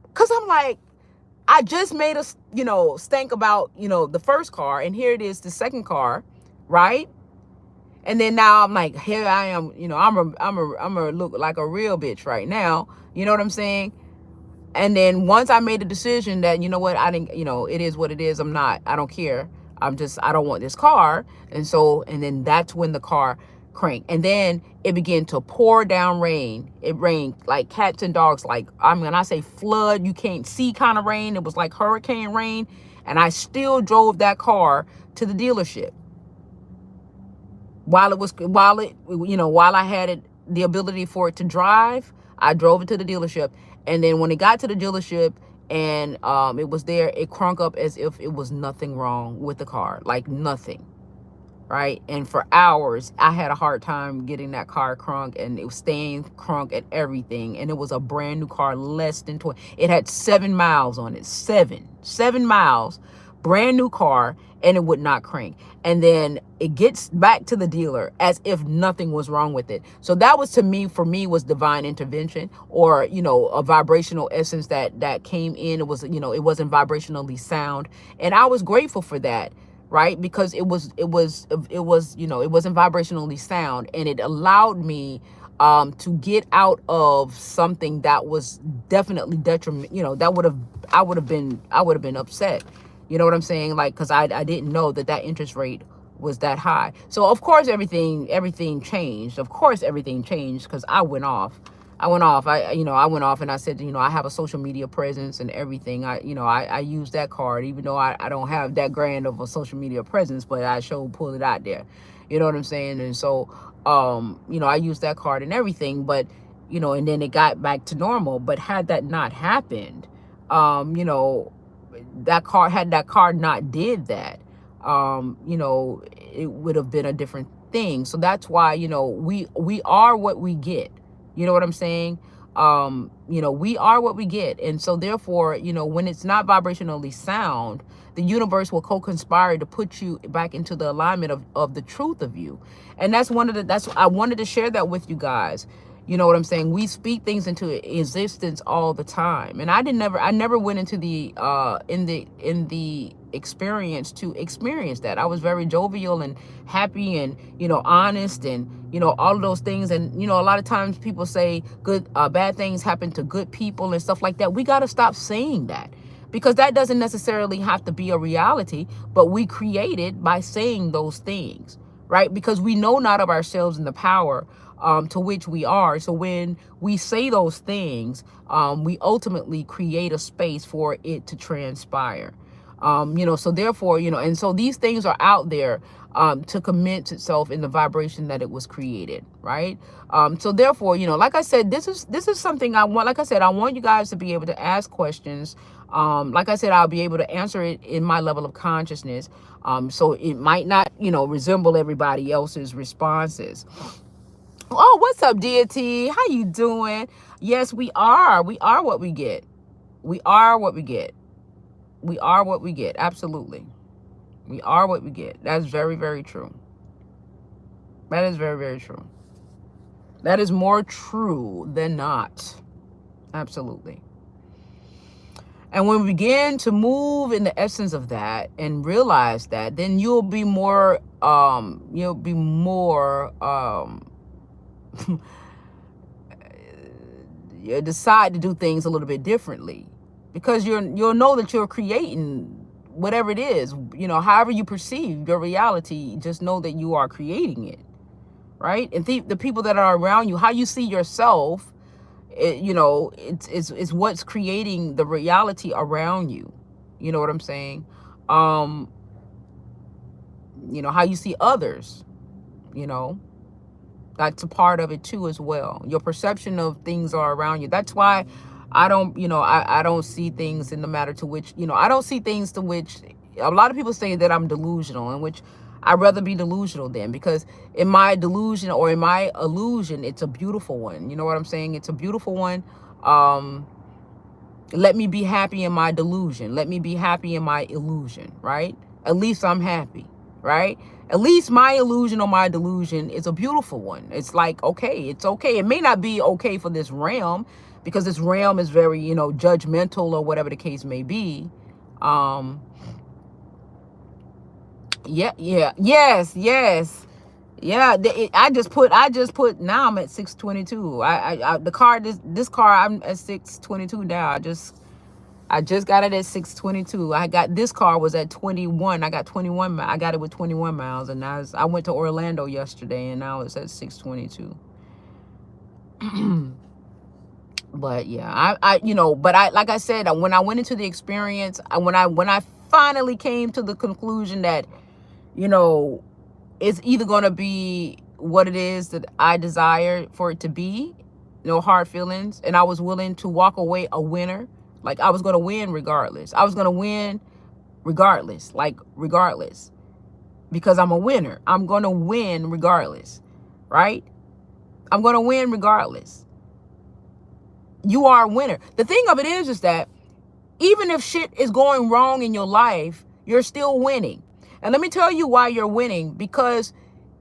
A: because I'm like, I just made us, think about, the first car, and here it is, the second car, right? And then now I'm like, here I am, I'm a look like a real bitch right now. You know what I'm saying? And then once I made a decision that, you know what, I didn't, it is what it is. I don't care. I don't want this car. And then that's when the car cranked. And then it began to pour down rain. It rained like cats and dogs. Like, when I say flood, you can't see kind of rain. It was like hurricane rain. And I still drove that car to the dealership while I had it, the ability for it to drive. I drove it to the dealership. And then when it got to the dealership and it was there, it crunk up as if it was nothing wrong with the car, like nothing, right? And for hours, I had a hard time getting that car crunk, and it was staying crunk and everything. And it was a brand new car, less than 20. It had 7 miles on it, 7 miles, brand new car, and it would not crank. And then it gets back to the dealer as if nothing was wrong with it. So that was, for me, was divine intervention, or, a vibrational essence that came in. It was, it wasn't vibrationally sound. And I was grateful for that, right? Because it wasn't vibrationally sound, and it allowed me to get out of something that was definitely detriment, I would have been upset. You know what I'm saying? Like, because I didn't know that interest rate was that high. So of course everything changed. Of course everything changed, because I went off. I went off and I said, I have a social media presence and everything. I use that card, even though I don't have that grand of a social media presence, but I pull it out there. You know what I'm saying? And so, I used that card and everything, but, and then it got back to normal. But had that not happened, that car not did that, it would have been a different thing. So that's why, we are what we get. You know what I'm saying? We are what we get. And so therefore, when it's not vibrationally sound, the universe will co-conspire to put you back into the alignment of the truth of you. And that's I wanted to share that with you guys. You know what I'm saying? We speak things into existence all the time. And I never went into the in the experience to experience that. I was very jovial and happy and, honest and, all of those things. And, a lot of times people say bad things happen to good people and stuff like that. We got to stop saying that, because that doesn't necessarily have to be a reality, but we create it by saying those things, right? Because we know not of ourselves and the power to which we are. So when we say those things, we ultimately create a space for it to transpire. So therefore, and so these things are out there to commence itself in the vibration that it was created, right? So therefore, like I said, this is something I want. Like I said, I want you guys to be able to ask questions. Like I said, I'll be able to answer it in my level of consciousness. So it might not, resemble everybody else's responses. Oh, what's up, deity? How you doing? Yes, we are. We are what we get. We are what we get. We are what we get. Absolutely. We are what we get. That's very, very true. That is very, very true. That is more true than not. Absolutely. And when we begin to move in the essence of that and realize that, then you'll be more, you decide to do things a little bit differently, because you'll know that you're creating whatever it is, however you perceive your reality. Just know that you are creating it, right? And the people that are around you, how you see yourself, it's what's creating the reality around you. You know what I'm saying? How you see others, that's a part of it too as well. Your perception of things are around you. That's why I don't, I don't see things in the matter to which, I don't see things to which a lot of people say that I'm delusional, in which I'd rather be delusional then, because in my delusion or in my illusion, it's a beautiful one. You know what I'm saying? It's a beautiful one. Let me be happy in my delusion. Let me be happy in my illusion, right? At least I'm happy, right? At least my illusion or my delusion is a beautiful one. It's like, okay, it's okay. It may not be okay for this realm, because this realm is very, judgmental or whatever the case may be. Um, yeah, yeah, yes, yes. Yeah, I just put now I'm at 622. The car, this car, I'm at 622 now. I just got it at 622. I got this car was at 21. I got 21. I got it with 21 miles, and now I went to Orlando yesterday, and now it's at 622. But yeah, but like I said, when I went into the experience, when I finally came to the conclusion that, it's either going to be what it is that I desire for it to be, no hard feelings, and I was willing to walk away a winner. Like, I was going to win regardless. I was going to win regardless, regardless, because I'm a winner. I'm going to win regardless, right? I'm going to win regardless. You are a winner. The thing of it is that even if shit is going wrong in your life, you're still winning. And let me tell you why you're winning, because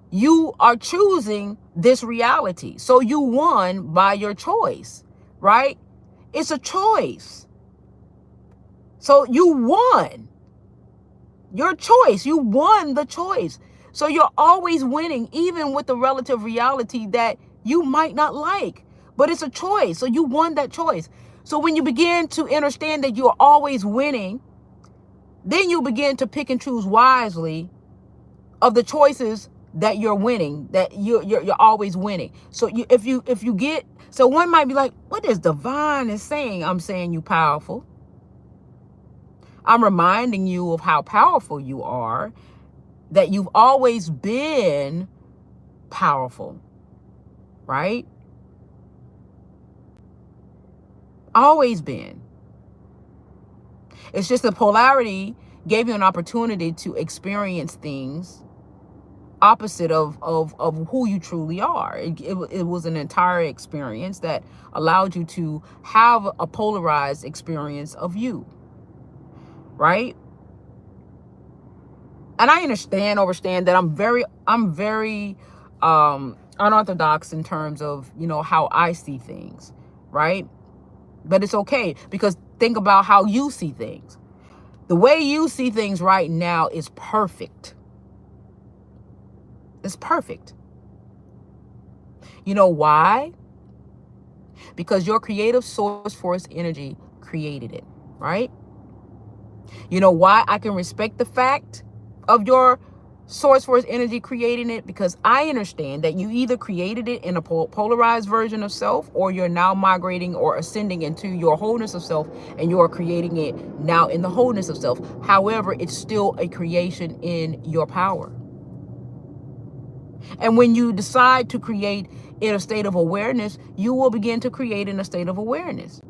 A: you are choosing this reality. So you won by your choice, right? It's a choice. So you won your choice. You won the choice. So you're always winning, even with the relative reality that you might not like, but it's a choice. So you won that choice. So when you begin to understand that you're always winning, then you begin to pick and choose wisely of the choices that you're winning, that you're always winning. So if you get, so one might be like, what is divine is saying? I'm saying you powerful. I'm reminding you of how powerful you are, that you've always been powerful, right? Always been. It's just the polarity gave you an opportunity to experience things opposite of who you truly are. It was an entire experience that allowed you to have a polarized experience of you, right? And I understand that I'm very unorthodox in terms of, how I see things, right? But it's okay, because think about how you see things. The way you see things right now is perfect. It's perfect. You know why? Because your creative source force energy created it, right? You know why I can respect the fact of your source force energy creating it? Because I understand that you either created it in a polarized version of self, or you're now migrating or ascending into your wholeness of self, and you are creating it now in the wholeness of self. However, it's still a creation in your power. And when you decide to create in a state of awareness, you will begin to create in a state of awareness.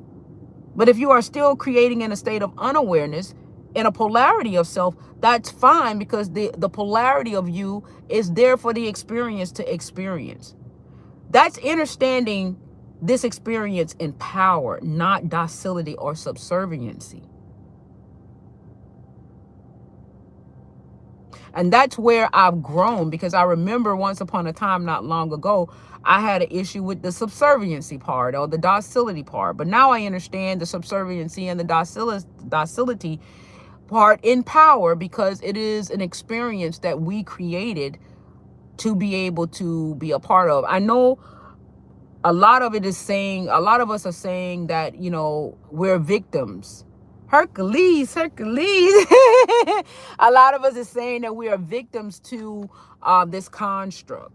A: But if you are still creating in a state of unawareness, in a polarity of self, that's fine, because the polarity of you is there for the experience to experience. That's understanding this experience in power, not docility or subserviency. And that's where I've grown, because I remember once upon a time, not long ago, I had an issue with the subserviency part or the docility part. But now I understand the subserviency and the docility part in power, because it is an experience that we created to be able to be a part of. I know a lot of us are saying that, we're victims. Hercules. A lot of us is saying that we are victims to this construct.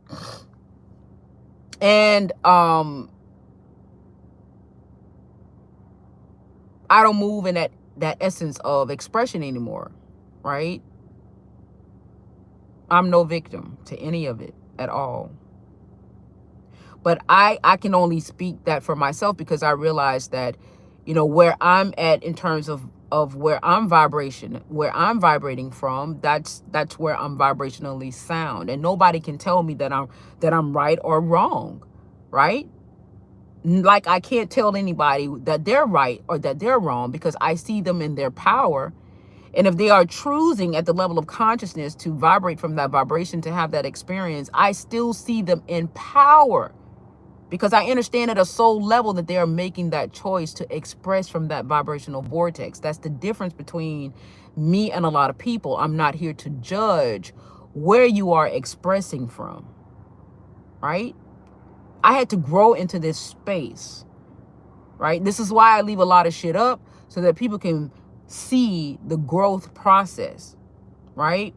A: And I don't move in that essence of expression anymore, right? I'm no victim to any of it at all. But I can only speak that for myself, because I realize that, where I'm at in terms of where I'm vibrating from, that's where I'm vibrationally sound. And nobody can tell me that I'm right or wrong, right? Like, I can't tell anybody that they're right or that they're wrong, because I see them in their power. And if they are choosing at the level of consciousness to vibrate from that vibration, to have that experience, I still see them in power, because I understand at a soul level that they are making that choice to express from that vibrational vortex. That's the difference between me and a lot of people. I'm not here to judge where you are expressing from, right? I had to grow into this space, right? This is why I leave a lot of shit up, so that people can see the growth process, right?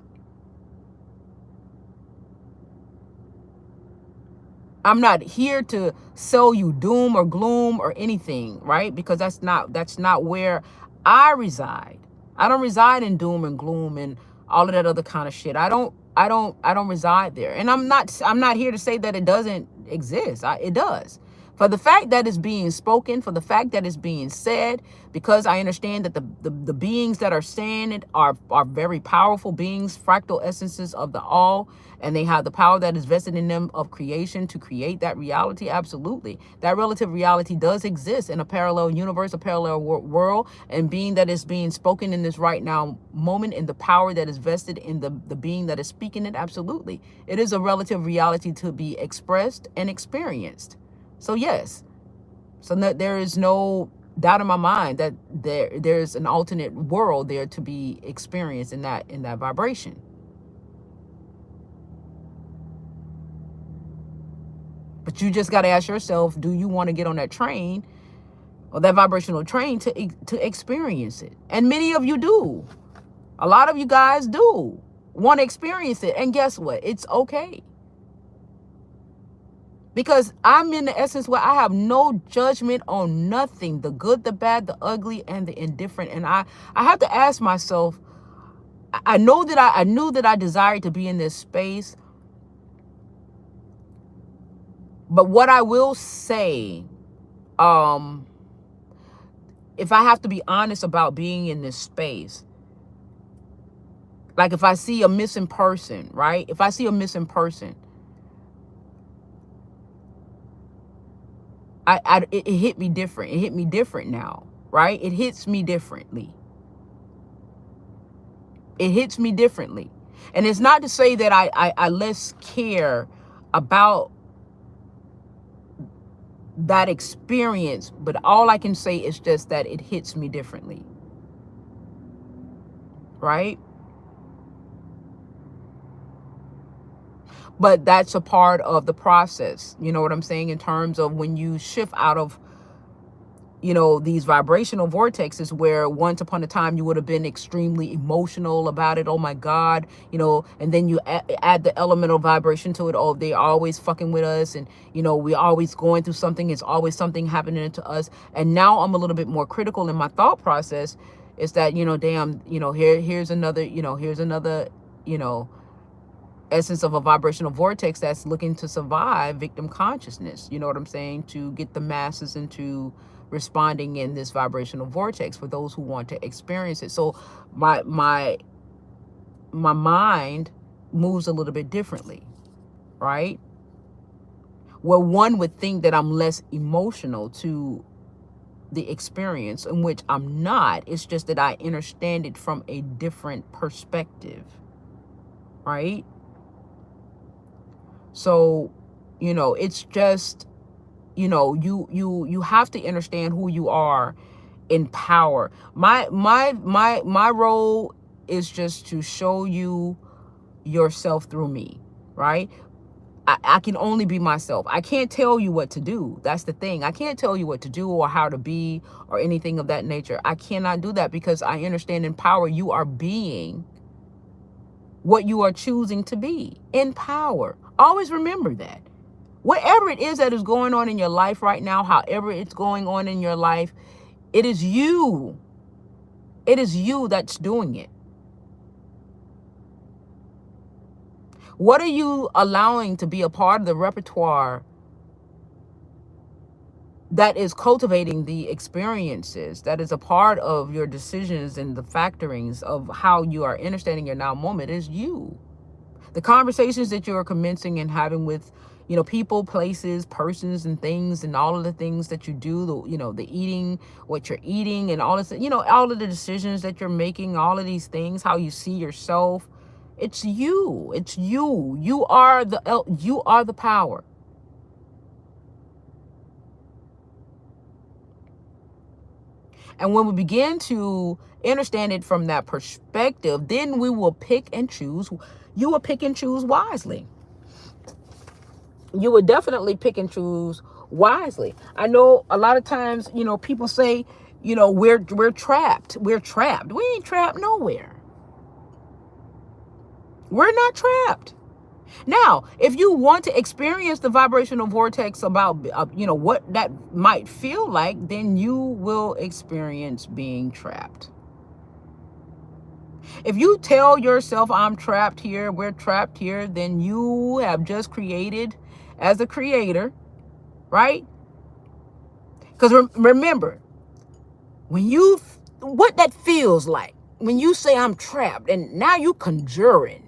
A: I'm not here to sell you doom or gloom or anything, right? Because that's not where I reside. I don't reside in doom and gloom and all of that other kind of shit. I don't reside there. And I'm not here to say that it doesn't exist. It does. For the fact that it's being spoken, for the fact that it's being said, because I understand that the beings that are saying it are very powerful beings, fractal essences of the all, and they have the power that is vested in them of creation to create that reality. Absolutely. That relative reality does exist in a parallel universe, a parallel world, and being that is being spoken in this right now moment, in the power that is vested in the being that is speaking it. Absolutely. It is a relative reality to be expressed and experienced. So yes, so there is no doubt in my mind that there's an alternate world there to be experienced in that vibration. But you just got to ask yourself, do you want to get on that train or that vibrational train to experience it? And many of you do. A lot of you guys do want to experience it. And guess what? It's okay. Because I'm in the essence where I have no judgment on nothing, the good, the bad, the ugly, and the indifferent. And I have to ask myself, I knew that I desired to be in this space. But what I will say, if I have to be honest about being in this space, like if I see a missing person, right? If I see a missing person, it hit me different. It hit me different now, right? It hits me differently. It hits me differently. And it's not to say that I less care about that experience, but all I can say is just that it hits me differently, right? But that's a part of the process. You know what I'm saying? In terms of when you shift out of, these vibrational vortexes where once upon a time you would have been extremely emotional about it. Oh my God, and then you add the elemental vibration to it. Oh, they're always fucking with us. And, we're always going through something. It's always something happening to us. And now I'm a little bit more critical in my thought process. Is that, damn, here's another, essence of a vibrational vortex that's looking to survive victim consciousness. You know what I'm saying? To get the masses into responding in this vibrational vortex for those who want to experience it. So my mind moves a little bit differently, right? Where one would think that I'm less emotional to the experience, in which I'm not. It's just that I understand it from a different perspective, right? So, it's just, you have to understand who you are in power. My role is just to show you yourself through me, right? I can only be myself. I can't tell you what to do. That's the thing. I can't tell you what to do or how to be or anything of that nature. I cannot do that because I understand in power you are being what you are choosing to be in power. Always remember that. Whatever it is that is going on in your life right now, however it's going on in your life, it is you. It is you that's doing it. What are you allowing to be a part of the repertoire that is cultivating the experiences, that is a part of your decisions and the factorings of how you are understanding your now moment? Is you. The conversations that you're commencing and having with, people, places, persons, and things, and all of the things that you do, the eating, what you're eating, and all this, all of the decisions that you're making, all of these things, how you see yourself. It's you. It's you. You are the power. And when we begin to understand it from that perspective, then we will pick and choose. You will pick and choose wisely. You would definitely pick and choose wisely. I know a lot of times, people say, we're trapped. We're trapped. We ain't trapped nowhere. We're not trapped. Now, if you want to experience the vibrational vortex about, what that might feel like, then you will experience being trapped. If you tell yourself, I'm trapped here, we're trapped here, then you have just created as a creator, right? Because remember, what that feels like when you say I'm trapped, and now you conjuring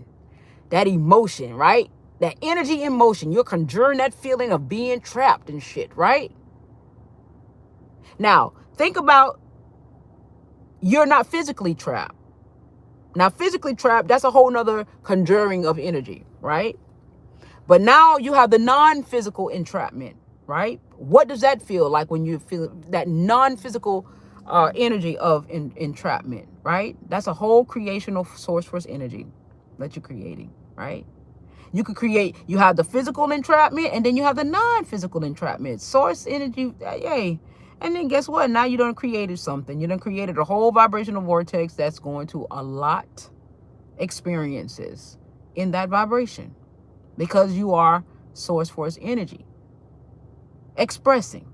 A: that emotion, right? That energy in motion, you're conjuring that feeling of being trapped and shit, right? Now, think about, you're not physically trapped. Now, physically trapped, that's a whole nother conjuring of energy, right? But now you have the non-physical entrapment, right? What does that feel like when you feel that non-physical energy of entrapment, right? That's a whole creational source force energy that you're creating, right? You have the physical entrapment, and then you have the non-physical entrapment. Source energy, yay. And then guess what? Now you done created something. You done created a whole vibrational vortex that's going to allot experiences in that vibration, because you are source force energy expressing.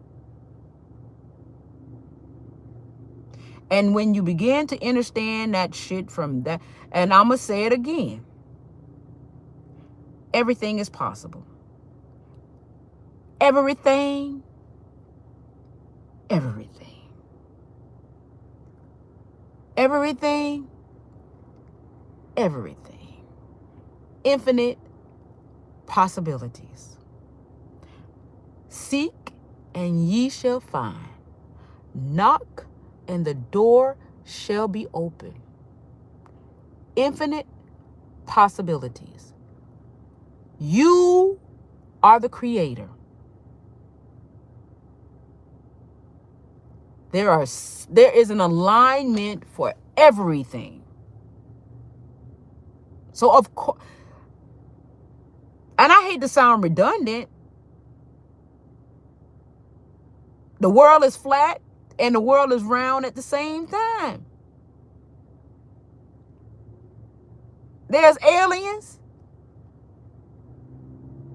A: And when you begin to understand that shit from that, and I'm going to say it again, everything is possible. Everything. Infinite possibilities. Seek and ye shall find. Knock and the door shall be open. Infinite possibilities. You are the creator. There is an alignment for everything. So of course, and I hate to sound redundant, the world is flat and the world is round at the same time. There's aliens.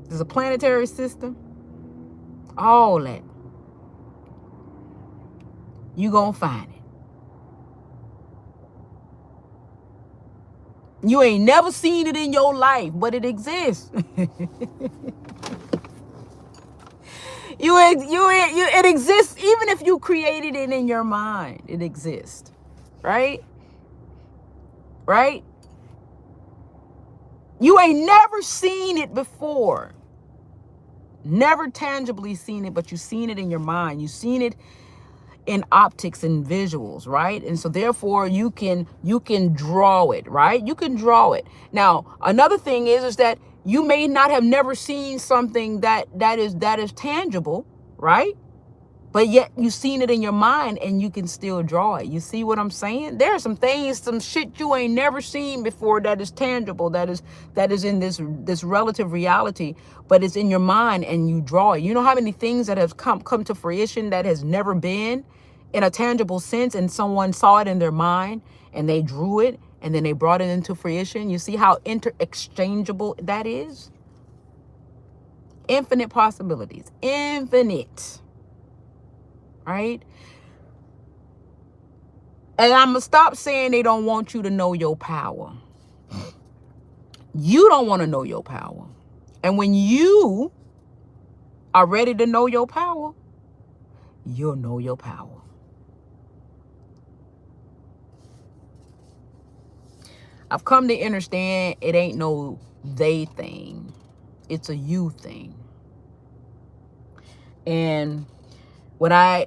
A: There's a planetary system. All that. You gonna find it. You ain't never seen it in your life, but it exists. It exists even if you created it in your mind. It exists, right? Right? You ain't never seen it before. Never tangibly seen it, but you've seen it in your mind. You've seen it in optics and visuals, right? And so therefore you can draw it, right? You can draw it. Now, another thing is that you may not have never seen something that is tangible, right? But yet you've seen it in your mind and you can still draw it. You see what I'm saying? There are some things, some shit you ain't never seen before that is tangible, that is in this relative reality, but it's in your mind and you draw it. You know how many things that have come to fruition that has never been in a tangible sense, and someone saw it in their mind and they drew it and then they brought it into fruition? You see how interchangeable that is? Infinite possibilities. Infinite. Right? And I'm going to stop saying they don't want you to know your power. You don't want to know your power. And when you are ready to know your power, you'll know your power. I've come to understand it ain't no they thing. It's a you thing. And when I'm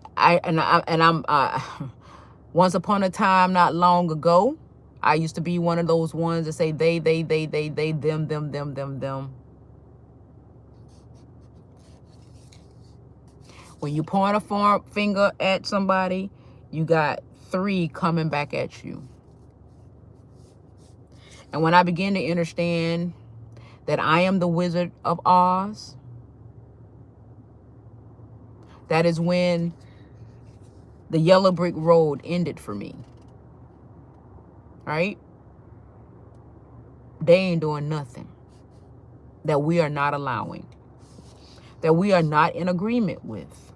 A: once upon a time, not long ago, I used to be one of those ones that say they, them. When you point a finger at somebody, You got 3 coming back at you. And when I begin to understand that I am the Wizard of Oz, that is when the yellow brick road ended for me. Right? They ain't doing nothing that we are not allowing, that we are not in agreement with.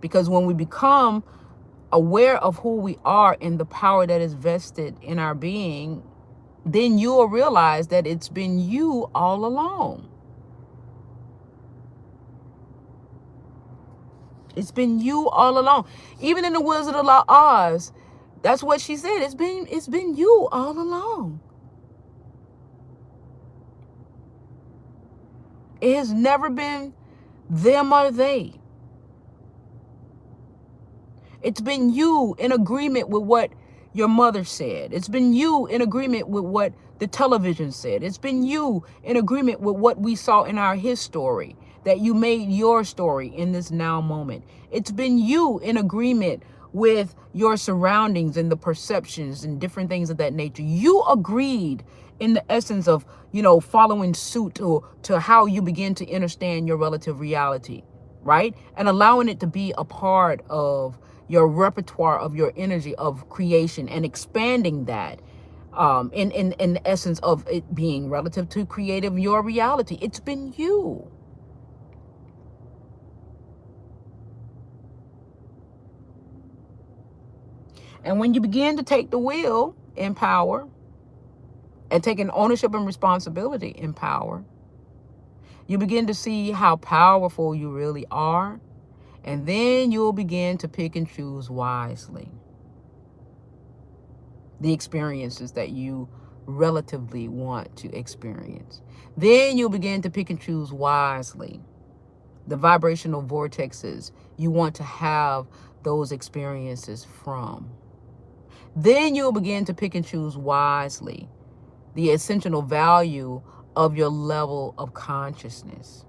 A: Because when we become aware of who we are and the power that is vested in our being, then you will realize that it's been you all along. It's been you all along. Even in the Wizard of Oz, that's what she said. It's been you all along. It has never been them or they. It's been you in agreement with what your mother said. It's been you in agreement with what the television said. It's been you in agreement with what we saw in our history, that you made your story in this now moment. It's been you in agreement with your surroundings and the perceptions and different things of that nature. You agreed in the essence of, following suit to how you begin to understand your relative reality, right? And allowing it to be a part of your repertoire of your energy of creation and expanding that in the essence of it being relative to creative your reality. It's been you. And when you begin to take the wheel in power and taking ownership and responsibility in power, you begin to see how powerful you really are. And then you'll begin to pick and choose wisely the experiences that you relatively want to experience. Then you'll begin to pick and choose wisely the vibrational vortexes you want to have those experiences from. Then you'll begin to pick and choose wisely the essential value of your level of consciousness.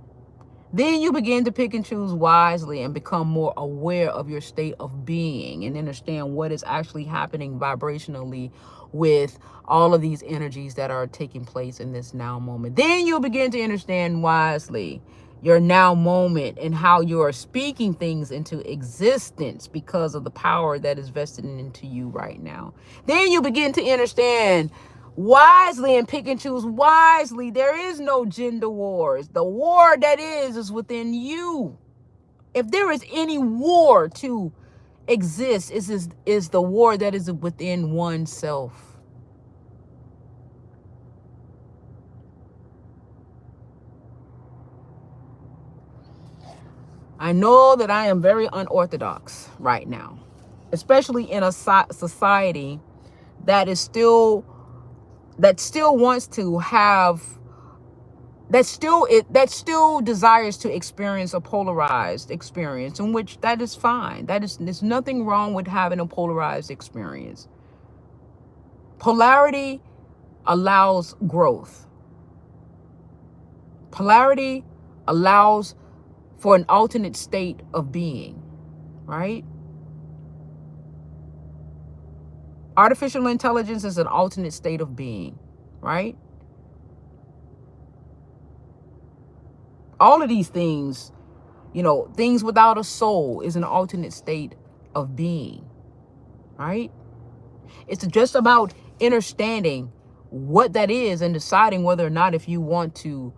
A: Then you begin to pick and choose wisely and become more aware of your state of being and understand what is actually happening vibrationally with all of these energies that are taking place in this now moment. Then you'll begin to understand wisely your now moment and how you are speaking things into existence because of the power that is vested into you right now. Then you begin to understand wisely and pick and choose wisely. There is no gender wars. The war that is within you. If there is any war to exist, is the war that is within oneself. I know that I am very unorthodox right now, especially in a society that still wants to have, that still desires to experience a polarized experience, in which that is fine. There's nothing wrong with having a polarized experience. Polarity allows growth. Polarity allows for an alternate state of being, right? Artificial intelligence is an alternate state of being, right? All of these things, things without a soul is an alternate state of being, right? It's just about understanding what that is and deciding whether or not if you want to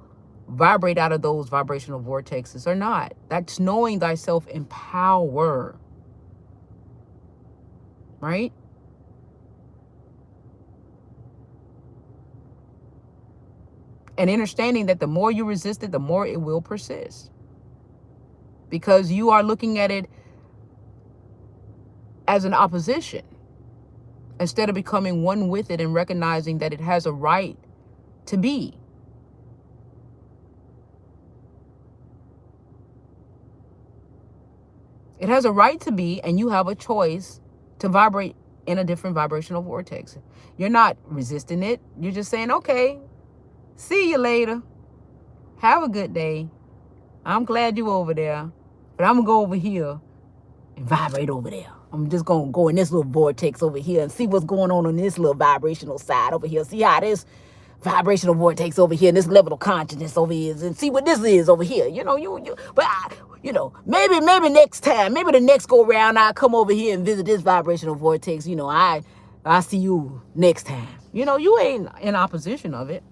A: vibrate out of those vibrational vortexes or not. That's knowing thyself in power, right? And understanding that the more you resist it, the more it will persist. Because you are looking at it as an opposition instead of becoming one with it and recognizing that it has a right to be. It has a right to be, and you have a choice to vibrate in a different vibrational vortex. You're not resisting it. You're just saying, okay, see you later. Have a good day. I'm glad you're over there, but I'm going to go over here and vibrate over there. I'm just going to go in this little vortex over here and see what's going on this little vibrational side over here. See how this vibrational vortex over here and this level of consciousness over here and see what this is over here. Maybe next time, maybe the next go round, I'll come over here and visit this vibrational vortex. I see you next time. You ain't in opposition of it.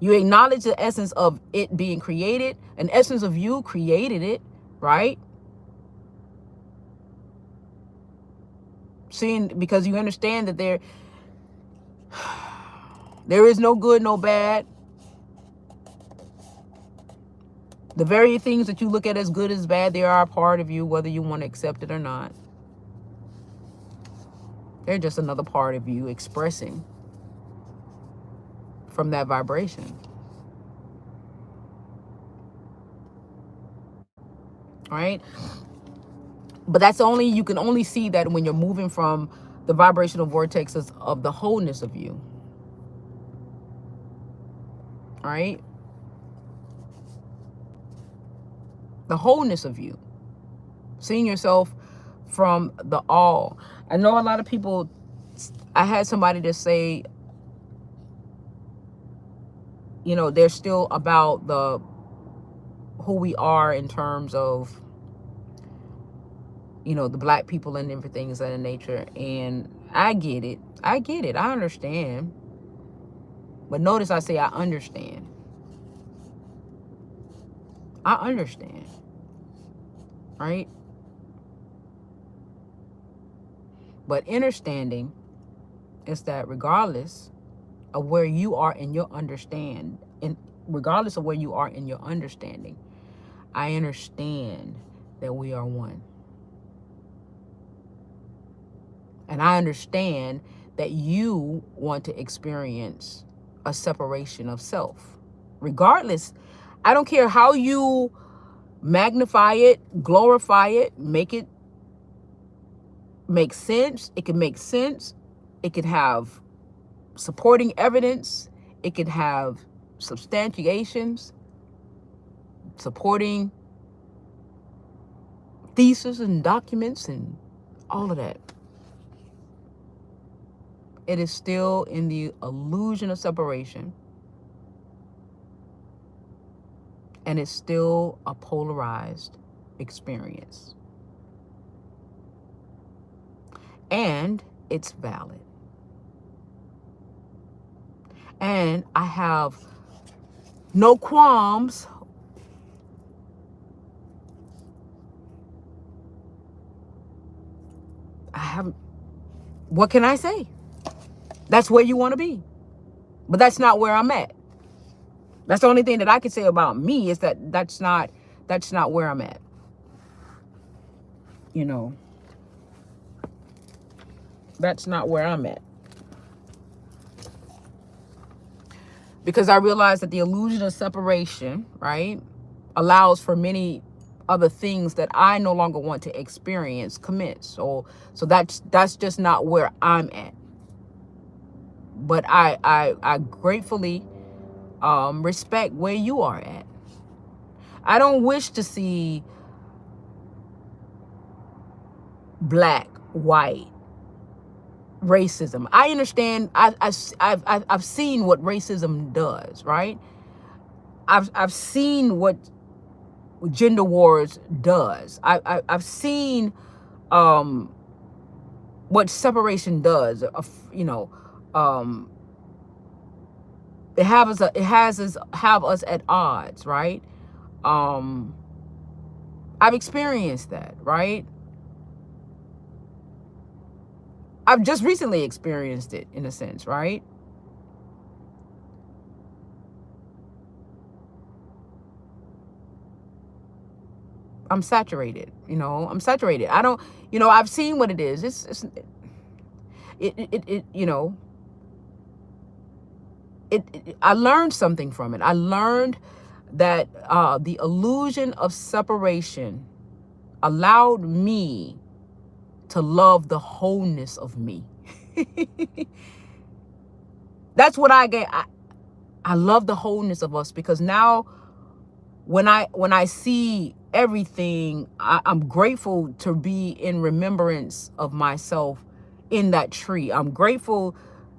A: You acknowledge the essence of it being created. An essence of you created it, right? Because you understand that there is no good, no bad. The very things that you look at as good as bad, they are a part of you, whether you want to accept it or not. They're just another part of you expressing from that vibration. Right? But you can only see that when you're moving from the vibrational vortexes of the wholeness of you. Right? The wholeness of you. Seeing yourself from the all. I know a lot of people, I had somebody to say, they're still about who we are in terms of, the black people and everything of that nature. And I get it. I understand. But notice I say I understand. I understand. Right? But understanding is that regardless of where you are in your understanding, I understand that we are one. And I understand that you want to experience a separation of self. Regardless, I don't care how you magnify it, glorify it, make it make sense. It can make sense. It could have supporting evidence. It could have substantiations, supporting theses and documents and all of that. It is still in the illusion of separation. And it's still a polarized experience. And it's valid. And I have no qualms what can I say? That's where you want to be. But that's not where I'm at. That's the only thing that I can say about me is that that's not where I'm at. That's not where I'm at. Because I realize that the illusion of separation, right, allows for many other things that I no longer want to experience commence. So that's just not where I'm at. But I gratefully respect where you are at. I don't wish to see black, white, racism. I understand. I've seen what racism does, right? I've seen what gender wars does. I've seen what separation does. It has us at odds, right? I've experienced that, right? I've just recently experienced it in a sense, right? I'm saturated, I'm saturated. I don't, I've seen what it is. I learned something from it. I learned that the illusion of separation allowed me to love the wholeness of me. That's what I get. I love the wholeness of us, because now when I see everything. I'm grateful to be in remembrance of myself in that tree. I'm grateful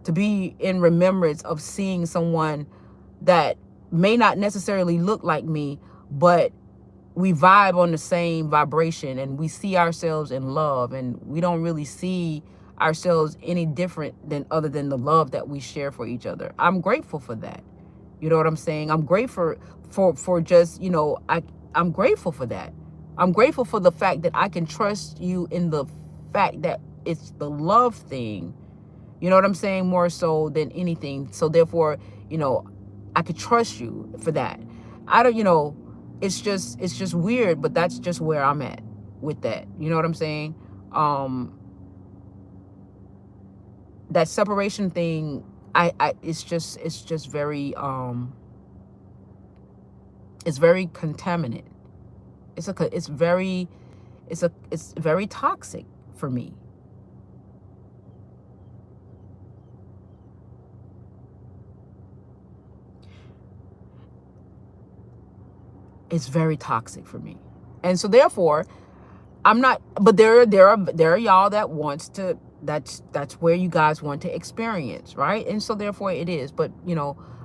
A: to be in remembrance of seeing someone that may not necessarily look like me, but we vibe on the same vibration and we see ourselves in love, and we don't really see ourselves any different than other than the love that we share for each other. I'm grateful for that. You know what I'm saying? I'm grateful for just, I'm grateful for that. I'm grateful for the fact that I can trust you in the fact that it's the love thing. You know what I'm saying? More so than anything. So therefore, I could trust you for that. I don't, it's just weird, but that's just where I'm at with that. You know what I'm saying? That separation thing, it's just very, it's very contaminant. It's very toxic for me. It's very toxic for me. And so therefore, I'm not, but there are y'all that wants to, that's where you guys want to experience, right? And so therefore it is. But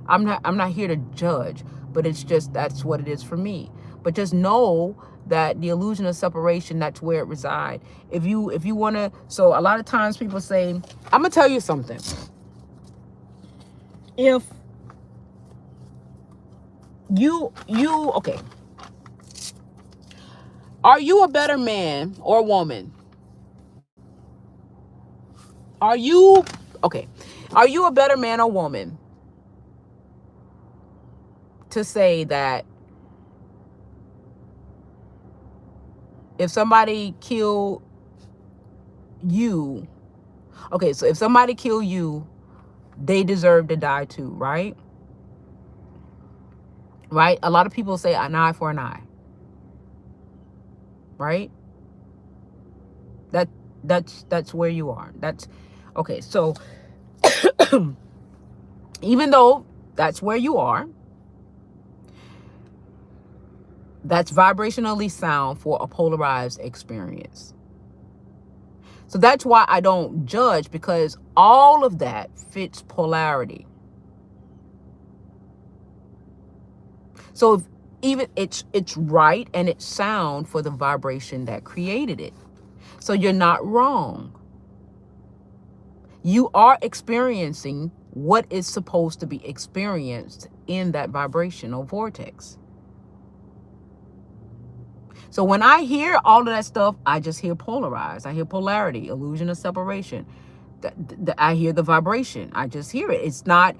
A: I'm not here to judge, but it's just, that's what it is for me. But just know that the illusion of separation, that's where it resides. If you want to, so a lot of times people say, I'm gonna tell you something. If okay, are you a better man or woman? Are you, okay, are you a better man or woman to say that if somebody kill you, okay, so if somebody kill you, they deserve to die too, right? Right? A lot of people say an eye for an eye, right? That that's where you are. That's okay. So even though that's where you are, that's vibrationally sound for a polarized experience. So that's why I don't judge, because all of that fits polarity. So if even it's right and it's sound for the vibration that created it. So you're not wrong. You are experiencing what is supposed to be experienced in that vibrational vortex. So when I hear all of that stuff, I just hear polarized. I hear polarity, illusion of separation. I hear the vibration. I just hear it. It's not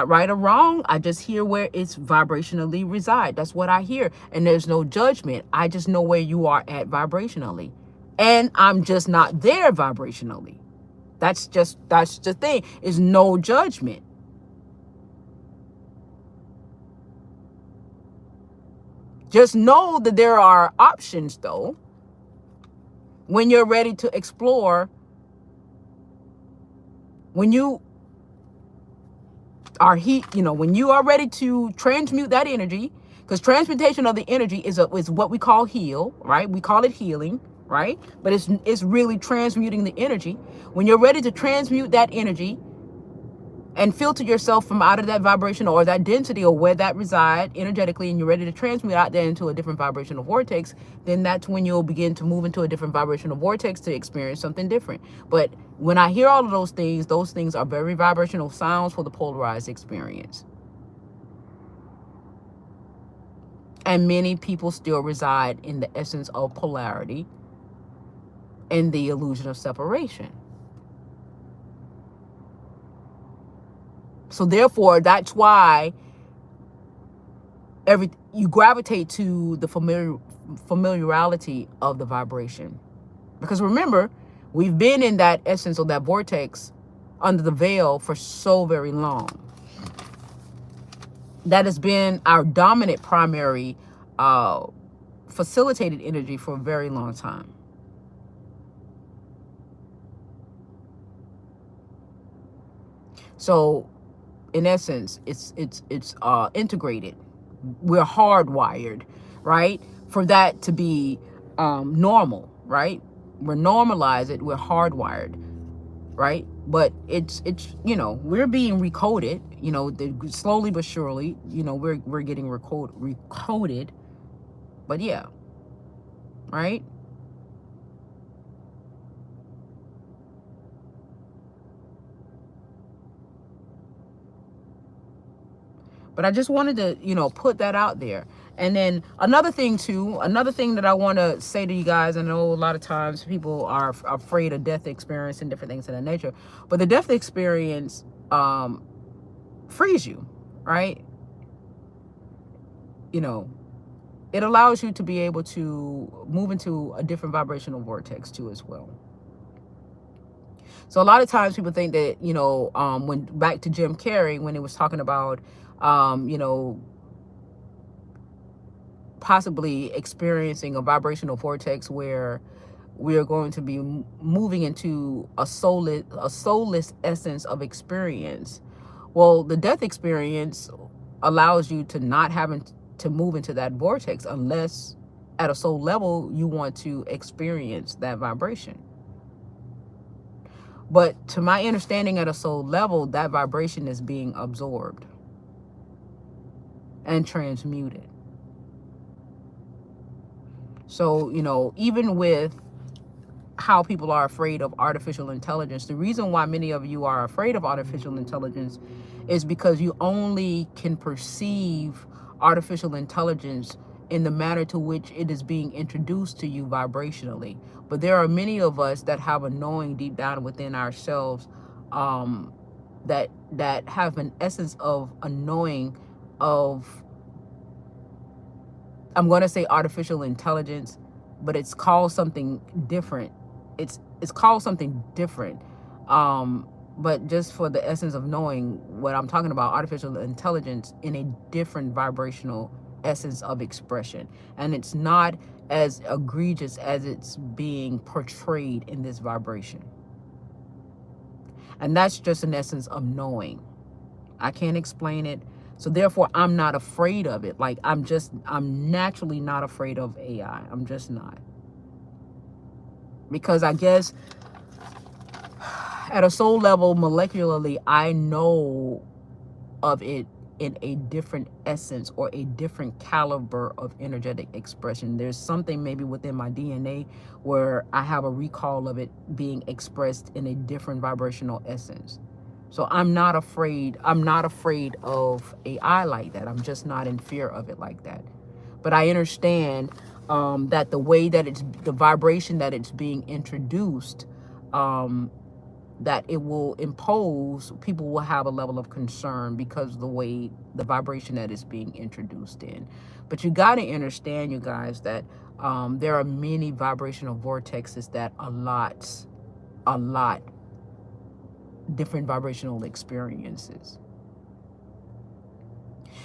A: right or wrong. I just hear where it's vibrationally reside. That's what I hear. And there's no judgment. I just know where you are at vibrationally. And I'm just not there vibrationally. That's the thing. Is no judgment. Just know that there are options, though, when you're ready to explore, when you are when you are ready to transmute that energy, because transmutation of the energy is what we call heal, right? We call it healing, right? But it's really transmuting the energy. When you're ready to transmute that energy and filter yourself from out of that vibration or that density or where that reside energetically, and you're ready to transmute out there into a different vibrational vortex, then that's when you'll begin to move into a different vibrational vortex to experience something different. But when I hear all of those things are very vibrational sounds for the polarized experience. And many people still reside in the essence of polarity and the illusion of separation. So therefore, that's why you gravitate to the familiarity of the vibration. Because remember, we've been in that essence or that vortex under the veil for so very long. That has been our dominant primary facilitated energy for a very long time. So in essence, it's integrated. We're hardwired, right? for that to be normal, right? We're normalized it, we're hardwired, right? But it's we're being recoded, slowly but surely, we're getting recoded. But yeah, right? But I just wanted to, put that out there. And then another thing too, another thing that I want to say to you guys, I know a lot of times people are afraid of death experience and different things of that nature, but the death experience frees you, right? It allows you to be able to move into a different vibrational vortex too as well. So a lot of times people think that, when back to Jim Carrey, when he was talking about, possibly experiencing a vibrational vortex where we are going to be moving into a soulless essence of experience. Well, the death experience allows you to not having to move into that vortex unless at a soul level you want to experience that vibration. But to my understanding, at a soul level, that vibration is being absorbed and transmuted. So, even with how people are afraid of artificial intelligence, the reason why many of you are afraid of artificial intelligence is because you only can perceive artificial intelligence in the manner to which it is being introduced to you vibrationally. But there are many of us that have a knowing deep down within ourselves, that have an essence of a knowing of, I'm going to say artificial intelligence, but it's called something different. It's called something different. But just for the essence of knowing what I'm talking about, artificial intelligence in a different vibrational essence of expression. And it's not as egregious as it's being portrayed in this vibration. And that's just an essence of knowing. I can't explain it. So therefore, I'm not afraid of it. Like, I'm naturally not afraid of AI. I'm just not. Because I guess at a soul level, molecularly, I know of it in a different essence or a different caliber of energetic expression. There's something maybe within my DNA where I have a recall of it being expressed in a different vibrational essence. So I'm not afraid. I'm not afraid of AI like that. I'm just not in fear of it like that. But I understand that the way that the vibration that it's being introduced, that it will impose, people will have a level of concern because of the way the vibration that is being introduced in. But you got to understand, you guys, that there are many vibrational vortexes that a lot different vibrational experiences.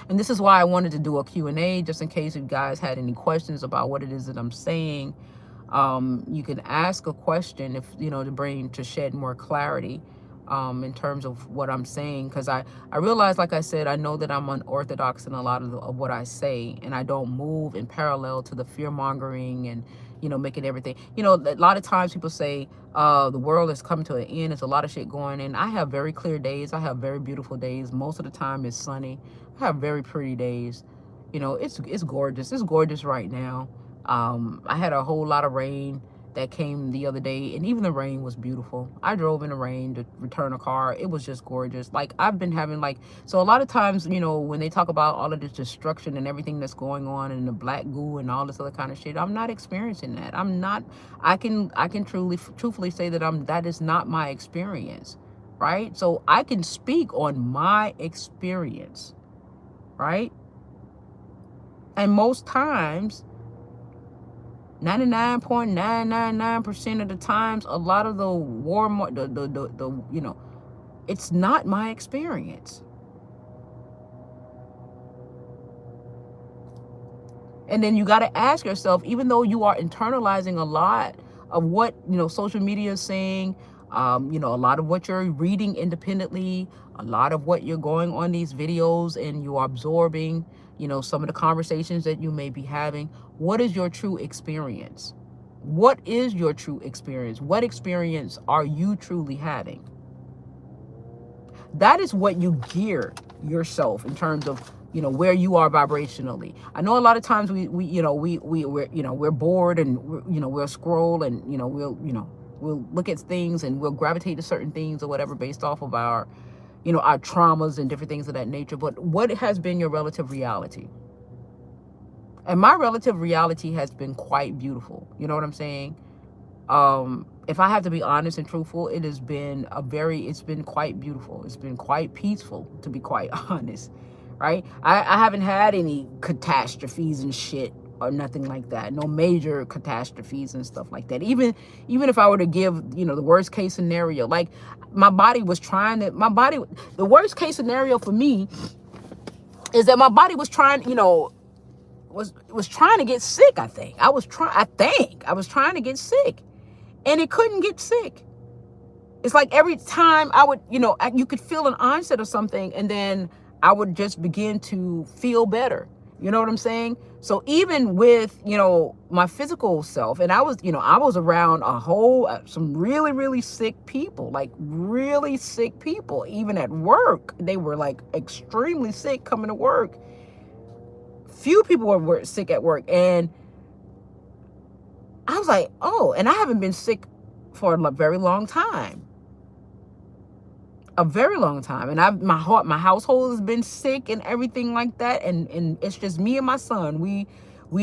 A: And this is why I wanted to do a Q&A, just in case you guys had any questions about what it is that I'm saying. You can ask a question if, to shed more clarity in terms of what I'm saying. Because I realize, like I said, I know that I'm unorthodox in a lot of what I say, and I don't move in parallel to the fear mongering and, making everything. A lot of times people say the world is coming to an end. There's a lot of shit going in. I have very clear days. I have very beautiful days. Most of the time it's sunny. I have very pretty days. It's gorgeous. It's gorgeous right now. I had a whole lot of rain that came the other day, and even the rain was beautiful. I drove in the rain to return a car. It was just gorgeous. Like, I've been having, so a lot of times, when they talk about all of this destruction and everything that's going on and the black goo and all this other kind of shit, I'm not experiencing that. I'm not. I can truthfully say that that is not my experience, right? So I can speak on my experience, right? And most times, 99.999% of the times, a lot of the war, it's not my experience. And then you got to ask yourself, even though you are internalizing a lot of what, social media is saying, You know, a lot of what you're reading independently, a lot of what you're going on these videos and you're absorbing, you know, some of the conversations that you may be having. What is your true experience? What is your true experience? What experience are you truly having? That is what you gear yourself in terms of, you know, where you are vibrationally. I know a lot of times we're bored and we'll scroll and we'll look at things and we'll gravitate to certain things or whatever based off of our our traumas and different things of that nature. But what has been your relative reality? And my relative reality has been quite beautiful. You know what I'm saying? If I have to be honest and truthful, it's been quite beautiful. It's been quite peaceful, to be quite honest, right? I haven't had any catastrophes and shit or nothing like that. No major catastrophes and stuff like that. Even if I were to give, the worst case scenario, like the worst case scenario for me is that my body was trying, was trying to get sick. I think I was trying to get sick. And it couldn't get sick. It's like every time I would, you could feel an onset of something and then I would just begin to feel better. You know what I'm saying? So even with, my physical self, and I was around some really, really sick people, like really sick people, even at work. They were like extremely sick coming to work. Few people were sick at work. And I was like, oh, and I haven't been sick for a very long time. A very long time. And my household has been sick and everything like that. And it's just me and my son. We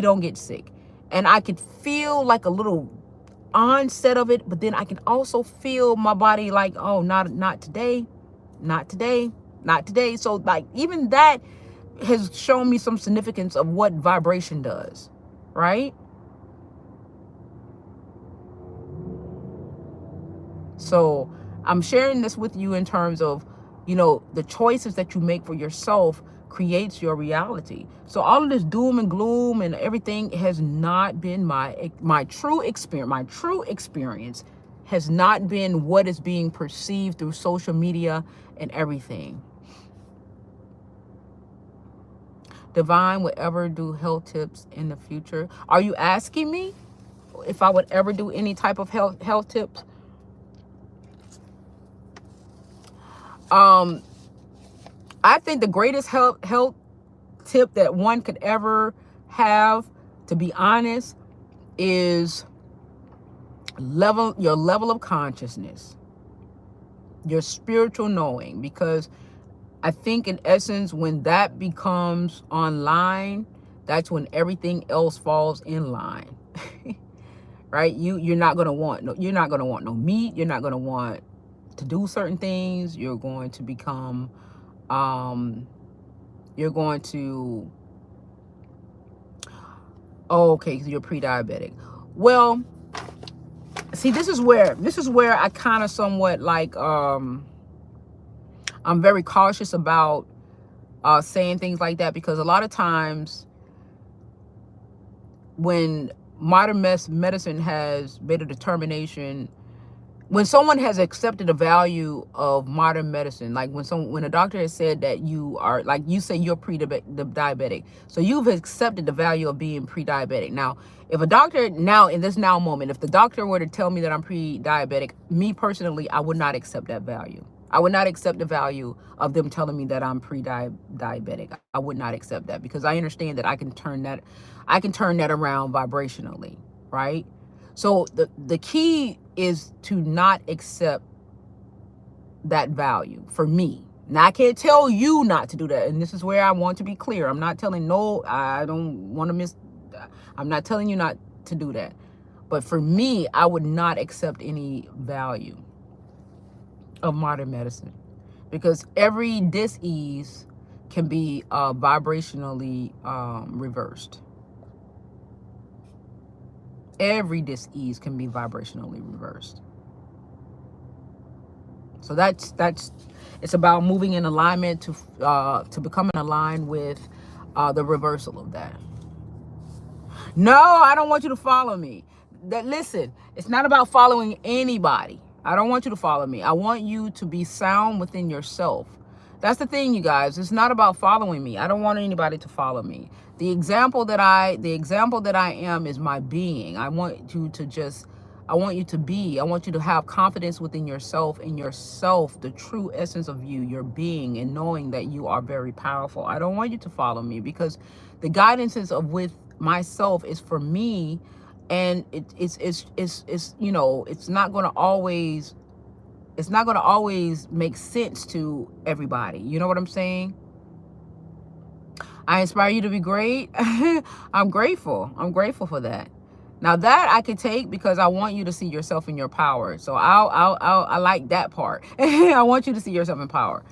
A: don't get sick. And I could feel like a little onset of it, but then I can also feel my body like, oh, not today, not today, not today. So like even that has shown me some significance of what vibration does, right? So I'm sharing this with you in terms of, the choices that you make for yourself creates your reality. So all of this doom and gloom and everything has not been my true experience. My true experience has not been what is being perceived through social media and everything. Divine would ever do health tips in the future. Are you asking me if I would ever do any type of health tips? I think the greatest health tip that one could ever have, to be honest, is your level of consciousness, your spiritual knowing. Because I think in essence, when that becomes online, that's when everything else falls in line. Right? You're not gonna want no meat. You're not gonna want to do certain things. You're going to become okay, so you're pre-diabetic. Well, see, this is where I kind of somewhat like I'm very cautious about saying things like that, because a lot of times when modern medicine has made a determination, when someone has accepted the value of modern medicine, like when a doctor has said that you are, like you say, you're pre-diabetic, so you've accepted the value of being pre-diabetic. Now, if a doctor in this moment, if the doctor were to tell me that I'm pre-diabetic, me personally, I would not accept that value. I would not accept the value of them telling me that I'm pre-diabetic. I would not accept that, because I understand that I can turn that around vibrationally, right? So the key is to not accept that value for me. Now, I can't tell you not to do that. And this is where I want to be clear. I'm not telling I'm not telling you not to do that. But for me, I would not accept any value of modern medicine, because every dis-ease can be vibrationally reversed. Every dis-ease can be vibrationally reversed. So that's it's about moving in alignment to becoming aligned with the reversal of that. No, I don't want you to follow me. Listen, it's not about following anybody. I don't want you to follow me. I want you to be sound within yourself. That's the thing, you guys. It's not about following me. I don't want anybody to follow me. The example that I am is my being. I want you to just, I want you to be, I want you to have confidence within yourself, in yourself, the true essence of you, your being, and knowing that you are very powerful. I don't want you to follow me, because the guidances of with myself is for me, and it's you know, it's not going to always make sense to everybody. You know what I'm saying? I inspire you to be great. I'm grateful. I'm grateful for that. Now that I can take, because I want you to see yourself in your power. So I like that part. I want you to see yourself in power.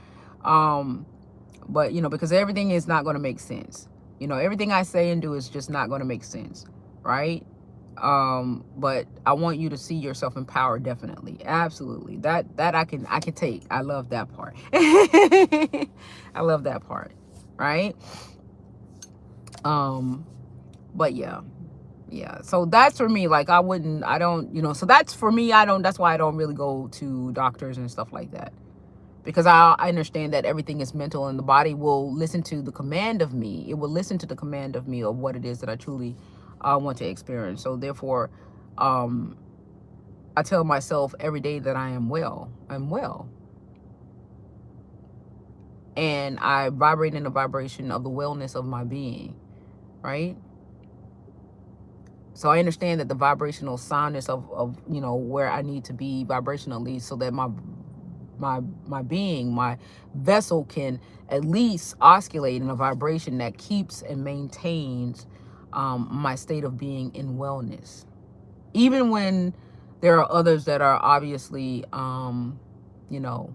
A: But you know, because everything is not going to make sense. You know, everything I say and do is just not going to make sense, right? But I want you to see yourself in power, definitely. Absolutely. That I can take. I love that part. I love that part, right? But yeah. So that's for me. Like, I don't, you know, so that's for me. That's why I don't really go to doctors and stuff like that. Because I understand that everything is mental, and the body will listen to the command of me. It will listen to the command of me of what it is that I truly want to experience. So therefore, I tell myself every day that I am well. I'm well. And I vibrate in the vibration of the wellness of my being, right? So I understand that the vibrational soundness of you know, where I need to be vibrationally, so that my being, my vessel can at least oscillate in a vibration that keeps and maintains my state of being in wellness. Even when there are others that are obviously, you know,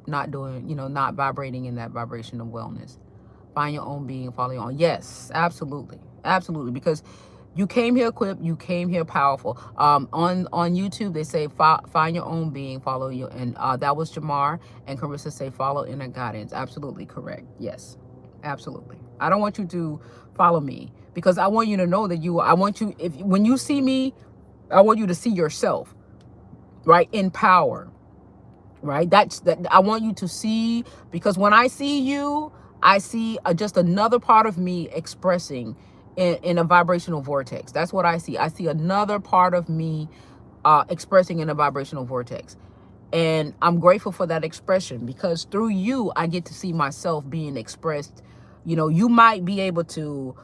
A: not doing, you know, not vibrating in that vibration of wellness. Find your own being, follow your own. Yes, absolutely. Absolutely. Because you came here equipped, you came here powerful. On YouTube, they say find your own being, follow you. And that was Jamar, and Carissa say follow inner guidance. Absolutely correct. Yes, absolutely. I don't want you to follow me, because I want you to know that I want you, when you see me, I want you to see yourself, right, in power. Right? That I want you to see, because when I see you, I see just another part of me expressing in a vibrational vortex. That's what I see. I see another part of me expressing in a vibrational vortex. And I'm grateful for that expression, because through you, I get to see myself being expressed. You know, you might be able to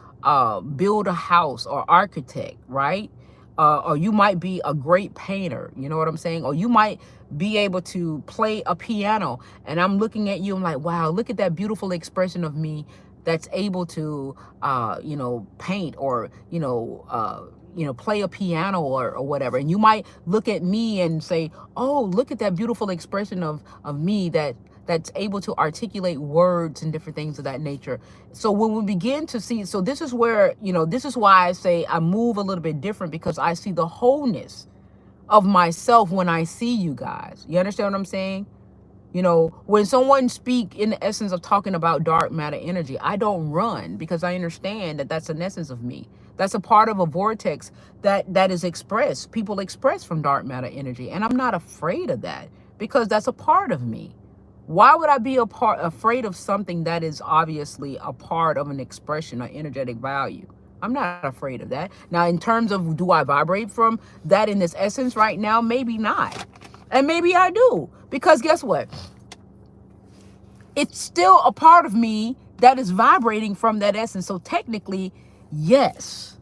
A: build a house or architect, right? Or you might be a great painter, you know what I'm saying? Or you might be able to play a piano, and I'm looking at you, I'm like, wow, look at that beautiful expression of me that's able to, you know, paint, or, you know, play a piano, or whatever. And you might look at me and say, oh, look at that beautiful expression of me that's able to articulate words and different things of that nature. So when we begin to see, so this is where, you know, this is why I say I move a little bit different, because I see the wholeness of myself when I see you guys. You understand what I'm saying? You know, when someone speak in the essence of talking about dark matter energy, I don't run, because I understand that that's an essence of me. That's a part of a vortex that is expressed. People express from dark matter energy, and I'm not afraid of that, because that's a part of me. Why would I be afraid of something that is obviously a part of an expression or energetic value? I'm not afraid of that. Now, in terms of, do I vibrate from that in this essence right now? Maybe not. And maybe I do. Because guess what? It's still a part of me that is vibrating from that essence. So technically, yes.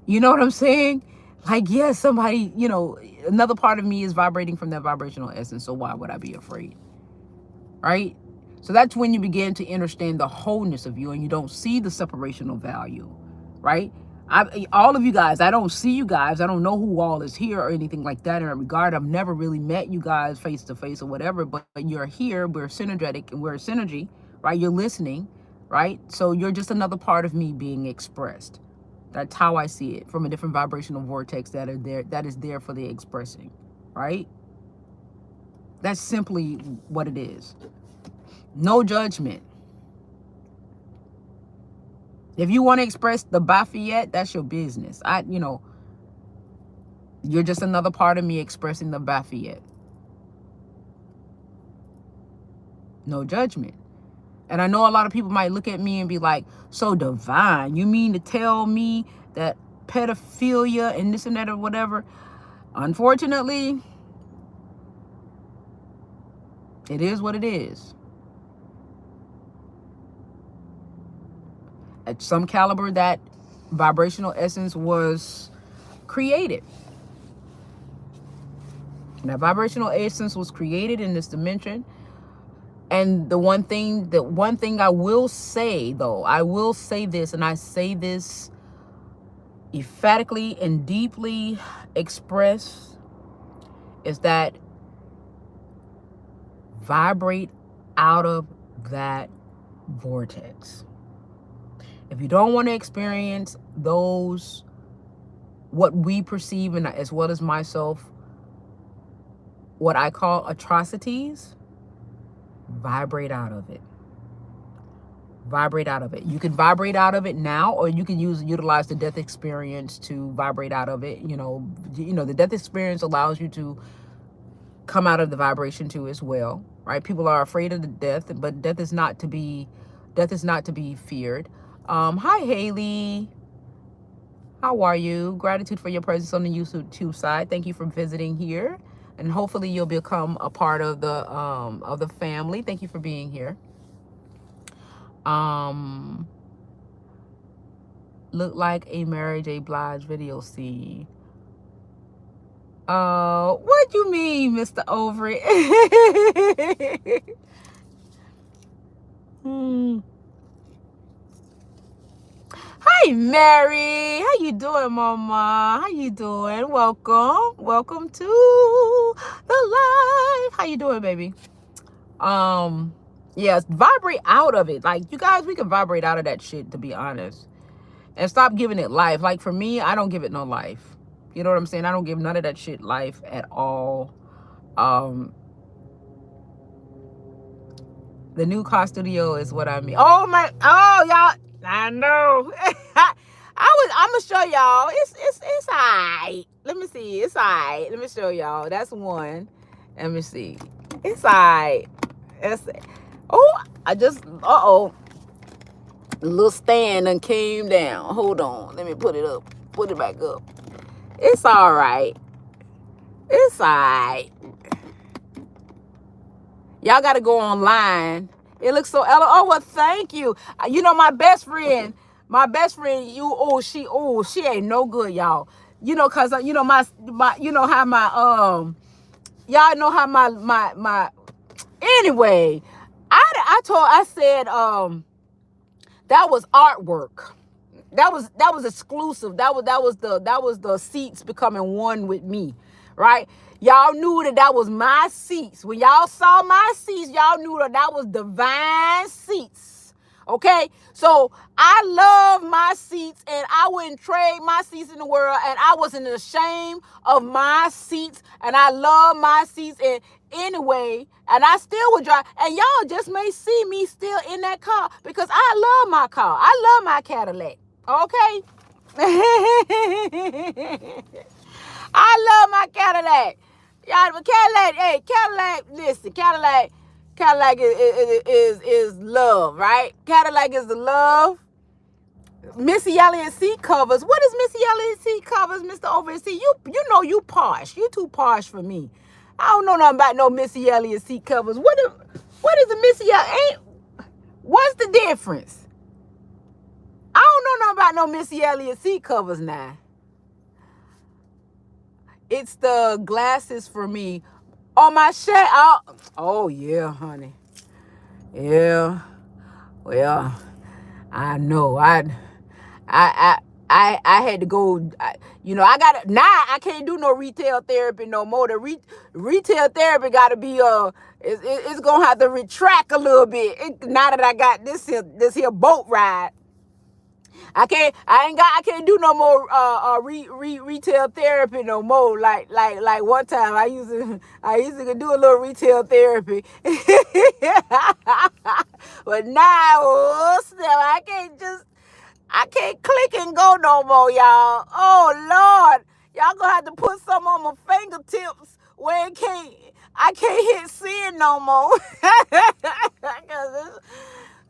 A: You know what I'm saying? Like, yes, somebody, you know, another part of me is vibrating from that vibrational essence. So why would I be afraid? Right? So that's when you begin to understand the wholeness of you, and you don't see the separational value, right? All of you guys, I don't see you guys. I don't know who all is here or anything like that in that regard. I've never really met you guys face to face or whatever, but you're here. We're synergetic, and we're a synergy, right? You're listening, right? So you're just another part of me being expressed. That's how I see it, from a different vibrational vortex that is there for the expressing, right? That's simply what it is. No judgment. If you want to express the Bafayette, that's your business. You know, You're just another part of me expressing the Bafiyet. No judgment. And I know a lot of people might look at me and be like, so divine, you mean to tell me that pedophilia and this and that or whatever? Unfortunately, it is what it is. At some caliber, that vibrational essence was created. And that vibrational essence was created in this dimension. And the one thing I will say, though, I will say this, and I say this emphatically and deeply expressed, is that vibrate out of that vortex. If you don't want to experience those, what we perceive, and as well as myself, what I call atrocities, vibrate out of it. Vibrate out of it. You can vibrate out of it now, or you can utilize the death experience to vibrate out of it. You know, the death experience allows you to come out of the vibration too as well, right? People are afraid of the death, but death is not to be feared. Hi Haley. How are you? Gratitude for your presence on the YouTube side. Thank you for visiting here. And hopefully you'll become a part of the family. Thank you for being here. Look like a Mary J. Blige video scene. What you mean, Mr. Overy? Hi, Mary. How you doing, Mama? How you doing? Welcome to the live. How you doing, baby? Yes, vibrate out of it. Like, you guys, we can vibrate out of that shit, to be honest, and stop giving it life. Like, for me, I don't give it no life. You know what I'm saying? I don't give none of that shit life at all. The new car studio is what I mean. Oh y'all, I know. I'm gonna show y'all. It's alright. Let me see. It's alright. Let me show y'all. That's one. Let me see. It's alright. I just the little stand done came down. Hold on. Let me put it up. Put it back up. It's alright. It's alright. Y'all got to go online. It looks so oh, well, thank you. You know, my best friend, she ain't no good, y'all. You know, cause you know my you know how my y'all know how my anyway. I said that was artwork. That was exclusive. That was the seats becoming one with me, right? Y'all knew that was my seats. When y'all saw my seats, y'all knew that was divine seats. Okay? So I love my seats, and I wouldn't trade my seats in the world, and I wasn't ashamed of my seats, and I love my seats. And anyway, and I still would drive, and y'all just may see me still in that car because I love my car. I love my Cadillac. Okay? I love my Cadillac. Y'all, but Cadillac, hey, Cadillac, listen, Cadillac is love, right? Cadillac is the love. Missy Elliott seat covers. What is Missy Elliott seat covers, Mr. Overseas? You know you posh. You too posh for me. I don't know nothing about no Missy Elliott seat covers. What is a Missy Elliott? What's the difference? I don't know nothing about no Missy Elliott seat covers now. It's the glasses for me. On my shirt. Oh yeah, honey. Yeah. Well, I know. I had to go. I got now. I can't do no retail therapy no more. The retail therapy got to be it's gonna have to retract a little bit. Now that I got this here boat ride. I can't do no more retail therapy no more. Like one time I used to do a little retail therapy. But now, I can't click and go no more, y'all. Oh Lord. Y'all gonna have to put some on my fingertips where I can't hit sin no more.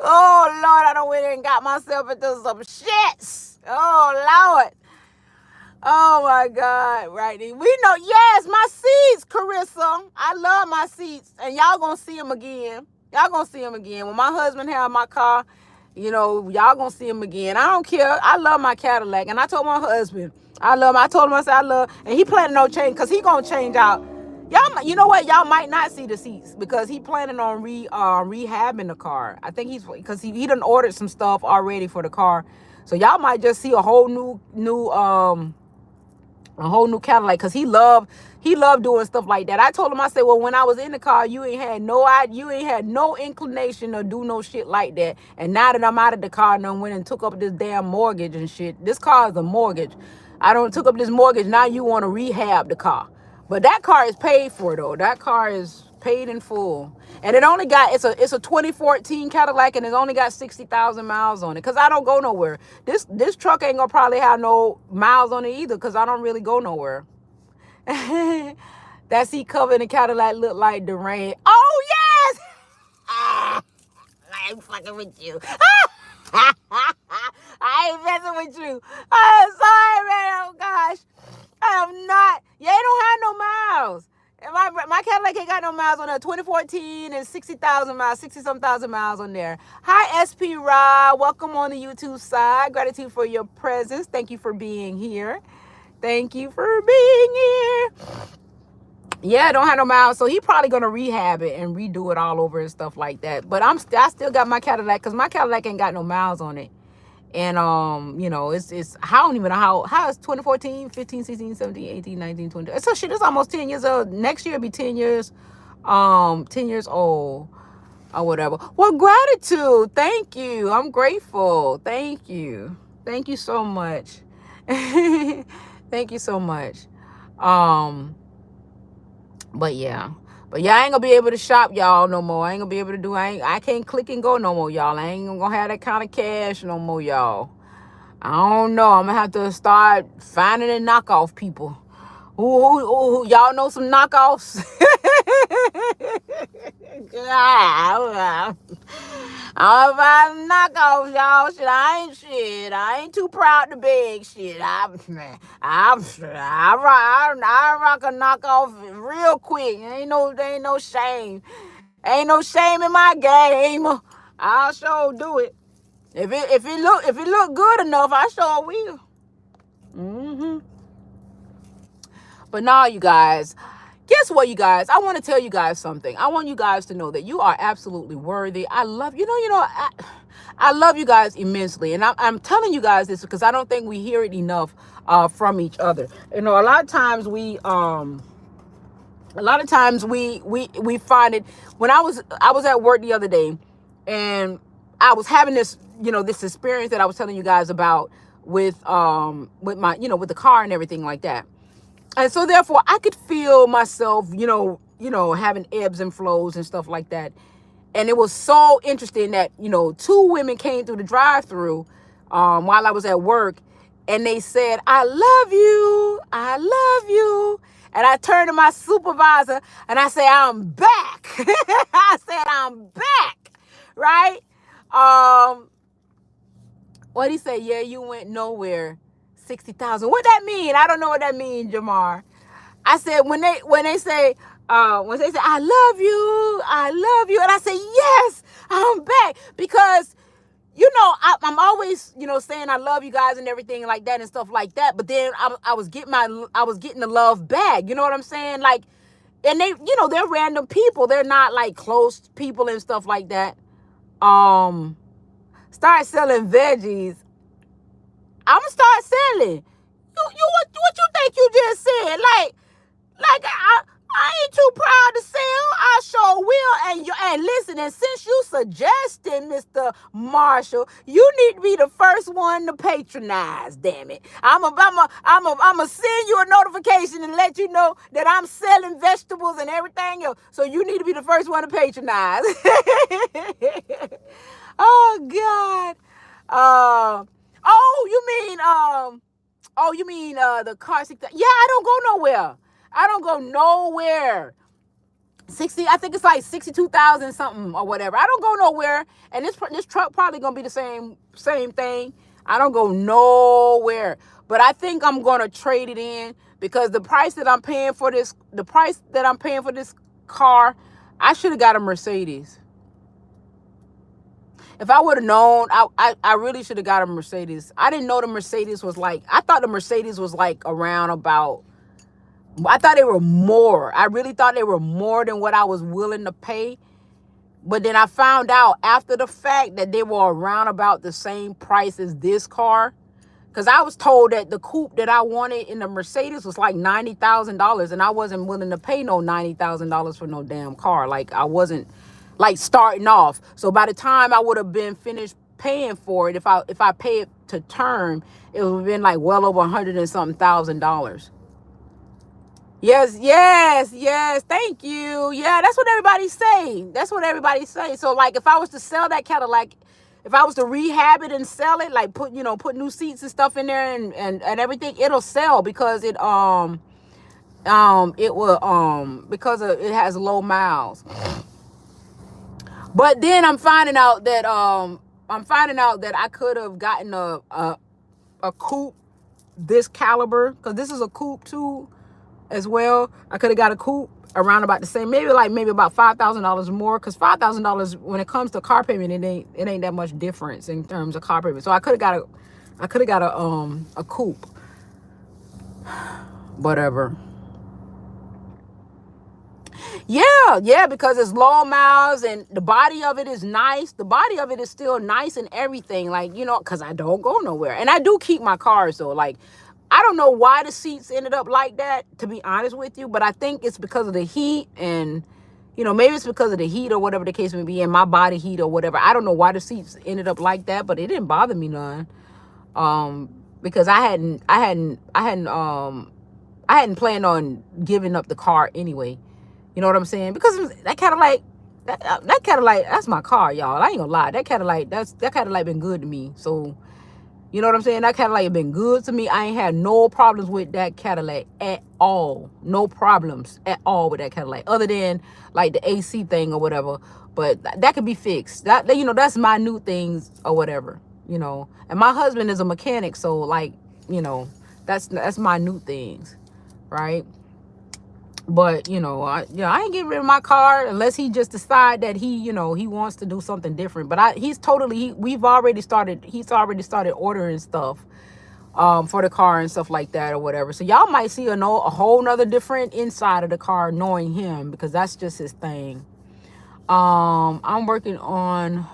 A: Oh Lord, I done went and got myself into some shits. Oh Lord. Oh my God, right? We know, yes, my seats, Carissa. I love my seats. And y'all gonna see them again. Y'all gonna see them again. When my husband have my car, y'all gonna see him again. I don't care. I love my Cadillac. And I told my husband, I told him, I said, I love, and he planning on change, because he gonna change out. Y'all, you know what? Y'all might not see the seats because he planning on rehabbing the car. I think because he done ordered some stuff already for the car. So y'all might just see a whole new Cadillac, because he loved doing stuff like that. I told him, I said, well, when I was in the car, you ain't had no inclination to do no shit like that. And now that I'm out of the car and I went and took up this damn mortgage and shit. This car is a mortgage. I don't took up this mortgage. Now you want to rehab the car. But that car is paid for though. That car is paid in full. And it's a 2014 Cadillac, and it's only got 60,000 miles on it. Cause I don't go nowhere. This truck ain't gonna probably have no miles on it either, cause I don't really go nowhere. That seat cover in the Cadillac look like the rain. Oh yes! I ain't fucking with you. I ain't messing with you. I'm sorry, man. Oh gosh. I am not. Yeah, it don't have no miles. And my Cadillac ain't got no miles on there. 2014 and 60,000 miles, 60-some thousand miles on there. Hi, SP Rod. Welcome on the YouTube side. Gratitude for your presence. Thank you for being here. Thank you for being here. Yeah, it don't have no miles. So he probably going to rehab it and redo it all over and stuff like that. But I still got my Cadillac, because my Cadillac ain't got no miles on it. And it's I don't even know how it's 2014, 15, 16, 17, 18, 19, 20. So shit, it's almost 10 years old. Next year it'll be 10 years 10 years old or whatever. Well, gratitude. Thank you. I'm grateful. Thank you. Thank you so much. Thank you so much. But yeah, I ain't gonna be able to shop y'all no more. I ain't gonna be able to do. I can't click and go no more, y'all. I ain't gonna have that kind of cash no more, y'all. I don't know. I'm gonna have to start finding and knockoff people. Who y'all know some knockoffs? I'm about knockoffs, y'all. I ain't too proud to beg. I rock a knockoff real quick. There ain't no shame. Ain't no shame in my game. I'll sure do it. If it look good enough, I sure will. But now, you guys, guess what, you guys? I want to tell you guys something. I want you guys to know that you are absolutely worthy. I love I love you guys immensely. And I'm telling you guys this because I don't think we hear it enough from each other. A lot of times we find it. When I was at work the other day, and I was having this experience that I was telling you guys about with my with the car and everything like that. And so therefore I could feel myself, having ebbs and flows and stuff like that. And it was so interesting that, two women came through the drive-through while I was at work, and they said, I love you. I love you. And I turned to my supervisor and I said, I'm back. I said, I'm back. Right? What'd he say? Yeah, you went nowhere. 60,000. What that mean? I don't know what that means, Jamar. I said, when they say, I love you. And I say, yes, I'm back. Because, I'm always, saying I love you guys and everything like that and stuff like that. But then I was getting the love back. You know what I'm saying? Like, and they, they're random people. They're not like close people and stuff like that. Start selling veggies. I'm gonna start selling. What you think you just said? Like I ain't too proud to sell. I sure will. And listen, and since you suggested, Mr. Marshall, you need to be the first one to patronize. Damn it! I'm a send you a notification and let you know that I'm selling vegetables and everything else. So you need to be the first one to patronize. Oh God. Oh, you mean Oh, you mean the car 60? Yeah, I don't go nowhere. I don't go nowhere. 60, I think it's like 62,000 something or whatever. I don't go nowhere, and this truck probably gonna be the same thing. I don't go nowhere, but I think I'm gonna trade it in because the price that I'm paying for this, car, I should have got a Mercedes. If I would have known, I really should have got a Mercedes. I didn't know the Mercedes was like, I thought the Mercedes was like around about, I thought they were more. I really thought they were more than what I was willing to pay. But then I found out after the fact that they were around about the same price as this car. Because I was told that the coupe that I wanted in the Mercedes was like $90,000. And I wasn't willing to pay no $90,000 for no damn car. Like, I wasn't like starting off. So by the time I would have been finished paying for it, if I pay it to term, it would have been like well over $100 and something thousand. Yes. Thank you. Yeah, that's what everybody say. So like, if I was to sell that Cadillac, if I was to rehab it and sell it, like put new seats and stuff in there and everything, it'll sell because it will because it has low miles. But then I'm finding out that I could have gotten a coupe this caliber, because this is a coupe too as well. I could have got a coupe around about the same, maybe about $5,000 more, because $5,000 when it comes to car payment, it ain't that much difference in terms of car payment. So I could have got a coupe, whatever. Yeah, because it's low miles and the body of it is nice. The body of it is still nice and everything, like, because I don't go nowhere. And I do keep my cars though. Like, I don't know why the seats ended up like that, to be honest with you, but I think it's because of the heat and, maybe it's because of the heat or whatever the case may be, and my body heat or whatever. I don't know why the seats ended up like that, but it didn't bother me none. Because I hadn't planned on giving up the car anyway. You know what I'm saying? Because that Cadillac, that's my car, y'all. I ain't gonna lie. That Cadillac been good to me. So, you know what I'm saying? That Cadillac been good to me. I ain't had no problems with that Cadillac at all. No problems at all with that Cadillac, other than like the AC thing or whatever. But that could be fixed. That's my new things or whatever. And my husband is a mechanic, so like, that's my new things, right? But, I ain't getting rid of my car unless he just decide that he wants to do something different. But he's already started ordering stuff for the car and stuff like that or whatever. So y'all might see a whole nother different inside of the car knowing him, because that's just his thing. I'm working on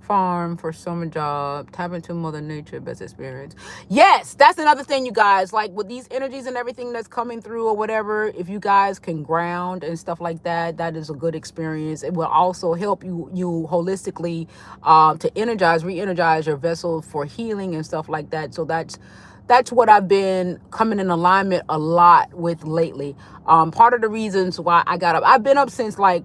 A: farm for summer job, tap into Mother Nature, best experience. Yes, that's another thing, you guys, like with these energies and everything that's coming through or whatever, if you guys can ground and stuff like that, that is a good experience. It will also help you holistically to re-energize your vessel for healing and stuff like that. So that's what I've been coming in alignment a lot with lately. Part of the reasons why I got up, I've been up since like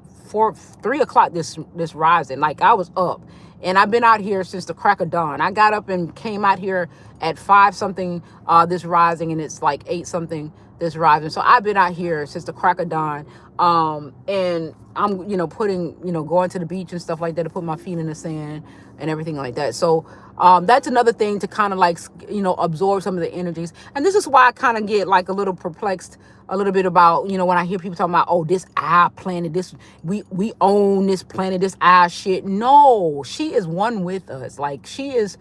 A: 3 o'clock this rising. Like, I was up. And I've been out here since the crack of dawn. I got up and came out here at 5 something this rising, and it's like 8 something this rising. So I've been out here since the crack of dawn. And I'm, going to the beach and stuff like that to put my feet in the sand and everything like that. So that's another thing to kind of like, absorb some of the energies. And this is why I kind of get like a little perplexed a little bit about, when I hear people talking about, oh, this our planet, this, we own this planet, this our shit. No, she is one with us. Like, she is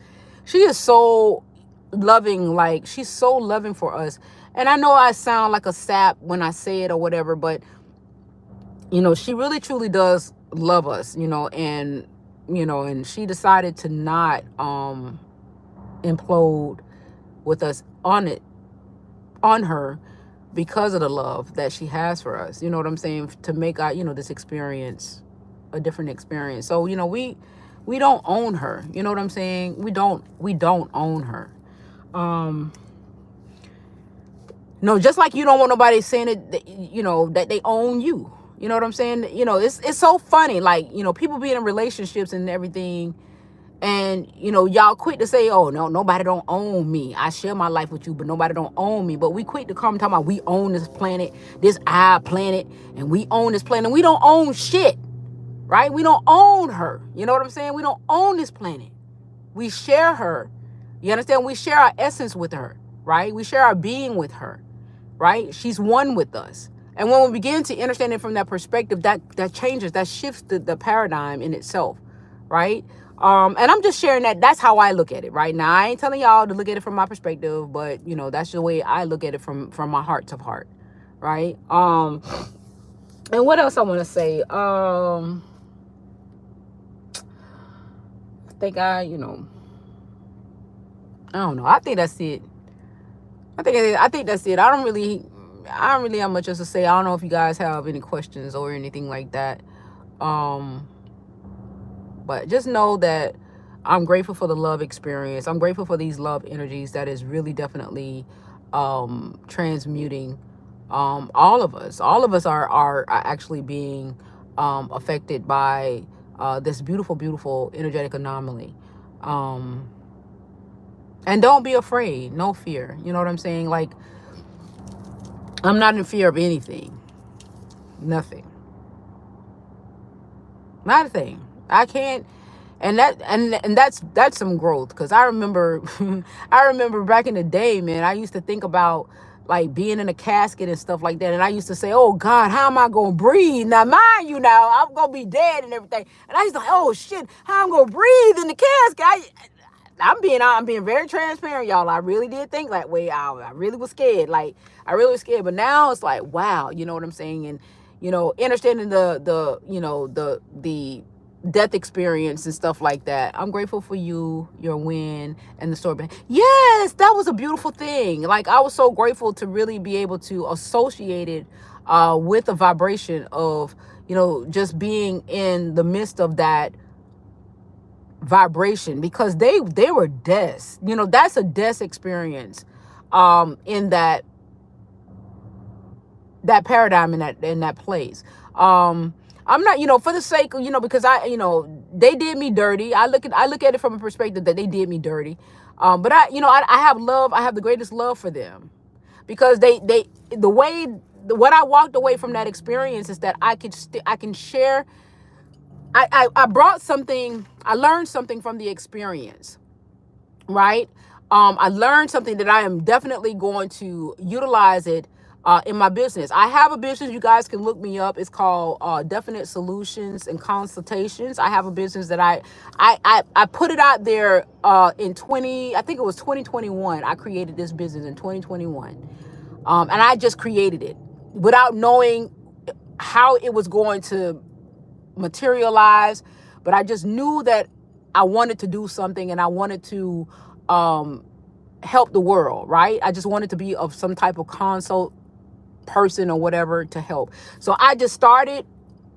A: so loving. Like, she's so loving for us. And I know I sound like a sap when I say it or whatever, but, she really truly does love us, and she decided to not implode with us on her, because of the love that she has for us. You know what I'm saying? To make our, this experience a different experience. So, we don't own her. You know what I'm saying? We don't own her. No, just like you don't want nobody saying that, that they own you. You know what I'm saying? It's so funny. Like, people being in relationships and everything, And, y'all quick to say, oh, no, nobody don't own me. I share my life with you, but nobody don't own me. But we quick to come talking about we own this planet, this our planet, and we own this planet. We don't own shit, right? We don't own her. You know what I'm saying? We don't own this planet. We share her. You understand? We share our essence with her, right? We share our being with her, right? She's one with us. And when we begin to understand it from that perspective, that changes, that shifts the paradigm in itself, right? And I'm just sharing that. That's how I look at it right now. I ain't telling y'all to look at it from my perspective, but that's the way I look at it from my heart to heart, right? And what else I want to say? I think I don't know. I think that's it. I think that's it. I don't really have much else to say. I don't know if you guys have any questions or anything like that. But just know that I'm grateful for the love experience. I'm grateful for these love energies that is really definitely transmuting all of us. All of us are actually being affected by this beautiful, beautiful energetic anomaly. And don't be afraid. No fear. You know what I'm saying? Like, I'm not in fear of anything. Nothing. Not a thing. I can't. And that's some growth, because I remember back in the day, man, I used to think about like being in a casket and stuff like that, and I used to say, oh God, how am I gonna breathe now? Mind you, now I'm gonna be dead and everything, and I used to like, oh shit, how I'm gonna breathe in the casket? I'm being very transparent, y'all. I really did think that way. I really was scared. Like, I really was scared. But now it's like, wow, you know what I'm saying? And, understanding the death experience and stuff like that. I'm grateful for you, your win, and the story. Yes, that was a beautiful thing. Like, I was so grateful to really be able to associate it with the vibration of, just being in the midst of that vibration, because they were deaths. That's a death experience in that paradigm, in that place. I'm not, for the sake of, because they did me dirty. I look at it from a perspective that they did me dirty. But I have love. I have the greatest love for them, because what I walked away from that experience is that I can share. I brought something. I learned something from the experience, right? I learned something that I am definitely going to utilize it in my business. I have a business. You guys can look me up. It's called Definite Solutions and Consultations. I have a business that I put it out there in 2021. I created this business in 2021, and I just created it without knowing how it was going to materialize. But I just knew that I wanted to do something, and I wanted to help the world, right? I just wanted to be of some type of consult person or whatever to help. So I just started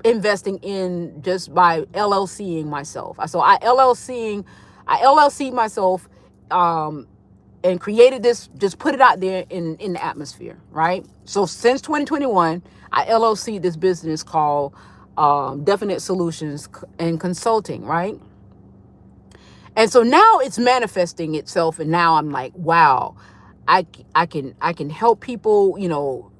A: investing in just by LLCing myself. So I LLC'd myself and created this, just put it out there in the atmosphere, right? So since 2021, I LLC'd this business called Definite Solutions and Consulting, right? And so now it's manifesting itself, and now I'm like, wow, I can help people,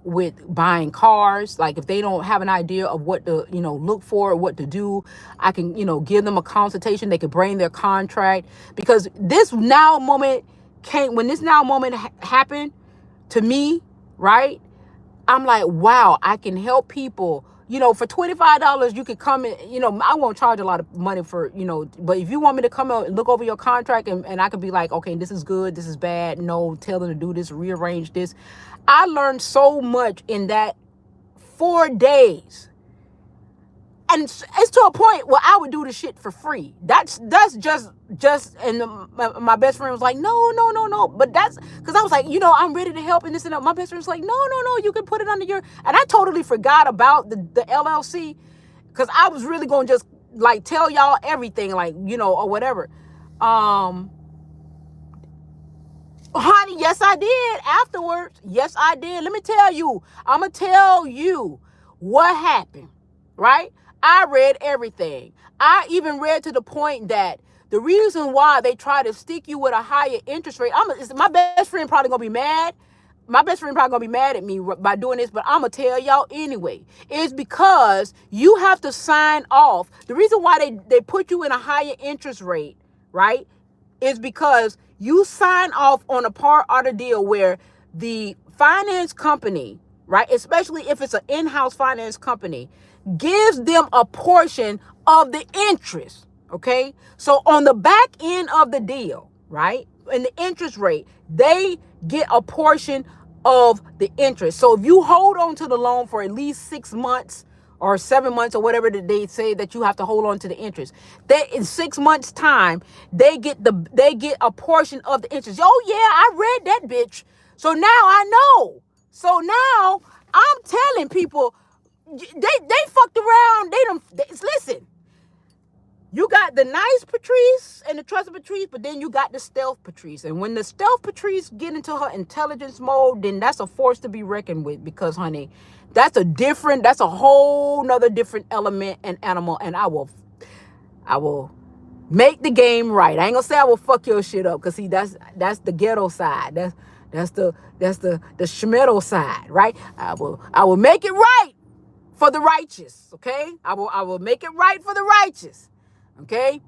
A: with buying cars. Like, if they don't have an idea of what to, look for, what to do, I can, give them a consultation. They could bring their contract, because this now moment happened to me, right? I'm like, wow, I can help people. For $25, you could come in, I won't charge a lot of money for, but if you want me to come out and look over your contract, and I could be like, okay, this is good, this is bad. No, tell them to do this, rearrange this. I learned so much in that 4 days. And it's to a point where I would do the shit for free. That's just, and my best friend was like, no. But that's, because I was like, I'm ready to help and this and that. My best friend was like, no, you can put it under your, and I totally forgot about the LLC, because I was really going to just like tell y'all everything, like, or whatever. Honey, yes, I did. Afterwards, yes, I did. Let me tell you. I'm going to tell you what happened, right? I read everything. I even read to the point that The reason why they try to stick you with a higher interest rate, my best friend probably gonna be mad. My best friend probably gonna be mad at me by doing this, but I'm gonna tell y'all anyway. It's because you have to sign off. The reason why they put you in a higher interest rate, right, is because you sign off on a part of the deal where the finance company, right, especially if it's an in-house finance company, gives them a portion of the interest. Okay, so on the back end of the deal, right, and the interest rate, they get a portion of the interest. So if you hold on to the loan for at least 6 months or 7 months or whatever that they say that you have to hold on to the interest, they in 6 months time they get a portion of the interest. Oh yeah, I read that bitch. So now I know. So now I'm telling people they fucked around. Listen. You got the nice Patrice and the trusted Patrice, but then you got the stealth Patrice. And when the stealth Patrice get into her intelligence mode, then that's a force to be reckoned with, because, honey, that's a whole nother different element and animal. And I will make the game right. I ain't gonna say I will fuck your shit up, because see, that's the ghetto side. That's the schmeddle side, right? I will make it right for the righteous, okay? I will make it right for the righteous. Okay,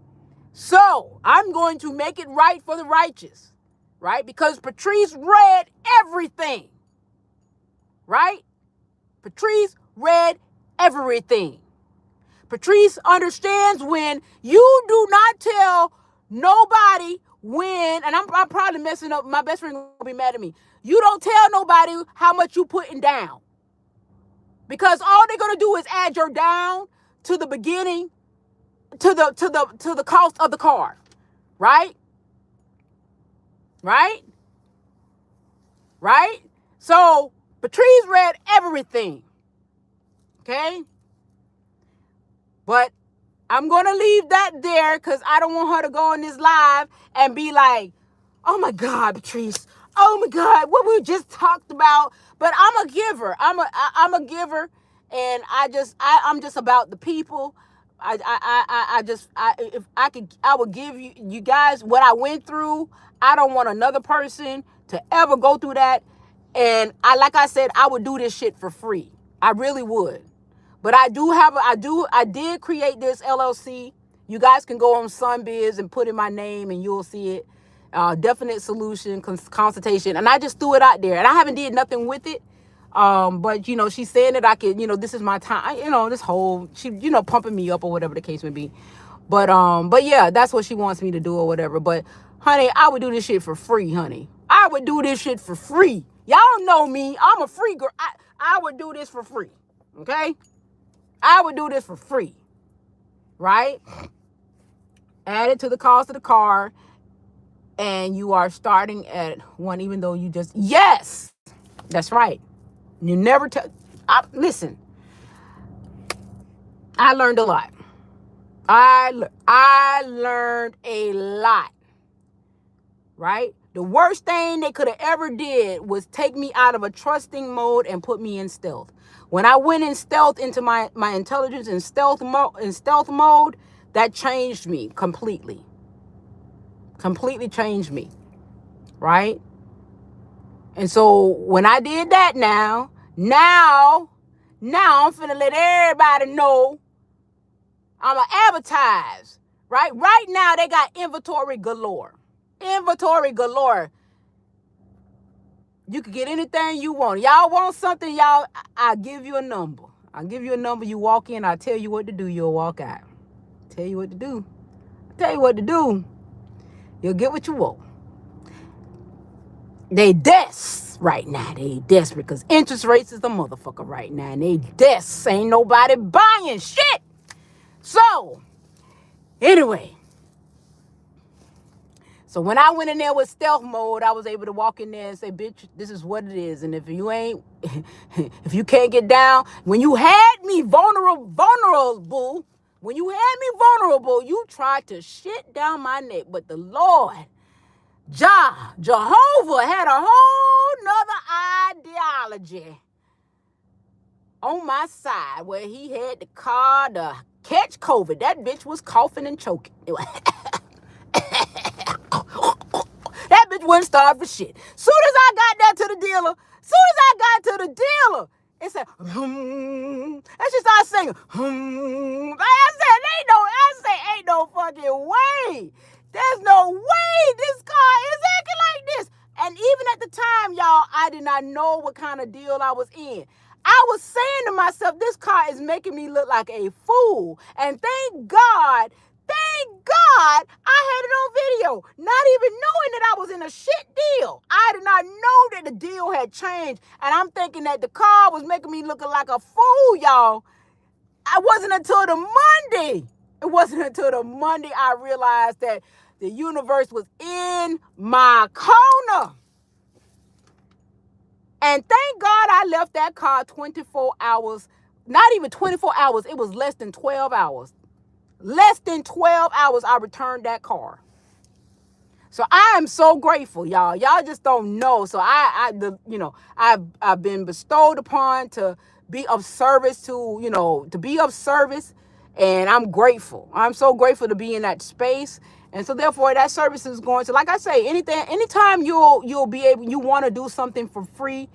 A: so I'm going to make it right for the righteous, right? Because Patrice read everything, right? Patrice read everything. Patrice understands when you do not tell nobody when, and I'm probably messing up. My best friend will be mad at me. You don't tell nobody how much you putting down, because all they're gonna do is add your down to the beginning, to the cost of the car, right? Right? Right? So Patrice read everything. Okay? But I'm gonna leave that there, because I don't want her to go on this live and be like, oh my God, Patrice, oh my God, what we just talked about. But I'm a giver. I'm a giver, and I'm just about the people. If I could, I would give you guys what I went through. I don't want another person to ever go through that. And like I said, I would do this shit for free. I really would. But I did create this LLC. You guys can go on Sunbiz and put in my name and you'll see it. Definite solution consultation. And I just threw it out there, and I haven't did nothing with it. But she's saying that I could, this is my time, this whole, she, pumping me up or whatever the case may be. But yeah, that's what she wants me to do or whatever. But honey, I would do this shit for free, honey. I would do this shit for free. Y'all know me. I'm a free girl. I would do this for free. Okay? I would do this for free. Right? Add it to the cost of the car. And you are starting at one, even though you just, yes, that's right. You never listen, I learned a lot. I learned a lot, right? The worst thing they could have ever did was take me out of a trusting mode and put me in stealth. When I went in stealth into my intelligence in stealth mode, that changed me completely. Completely changed me, right? And so when I did that now I'm finna let everybody know I'ma advertise, right? Right now they got inventory galore. Inventory galore. You can get anything you want. Y'all want something, y'all, I'll give you a number. I'll give you a number. You walk in, I'll tell you what to do, you'll walk out. Tell you what to do. Tell you what to do. You'll get what you want. They right now. They desperate because interest rates is the motherfucker right now. And they ain't nobody buying shit. So, anyway. So when I went in there with stealth mode, I was able to walk in there and say, bitch, this is what it is. And if you can't get down, when you had me vulnerable, you tried to shit down my neck. But the Lord, Jehovah had a whole nother ideology on my side where he had the car to catch COVID. That bitch was coughing and choking. wouldn't start for shit. Soon as I got there to the dealer, it said, and she started singing. Ain't no fucking way. There's no way this car is acting like this. And even at the time, y'all, I did not know what kind of deal I was in. I was saying to myself, this car is making me look like a fool. And thank God I had it on video, not even knowing that I was in a shit deal. I did not know that the deal had changed. And I'm thinking that the car was making me look like a fool, y'all. It wasn't until the Monday I realized that the universe was in my corner. And thank God I left that car 24 hours, not even 24 hours. It was less than 12 hours. Less than 12 hours I returned that car. So I am so grateful, y'all. Y'all just don't know. So I've been bestowed upon to be of service to be of service. And I'm grateful. I'm so grateful to be in that space. And so therefore that service is going to, like I say, anytime you'll be able, you want to do something for free,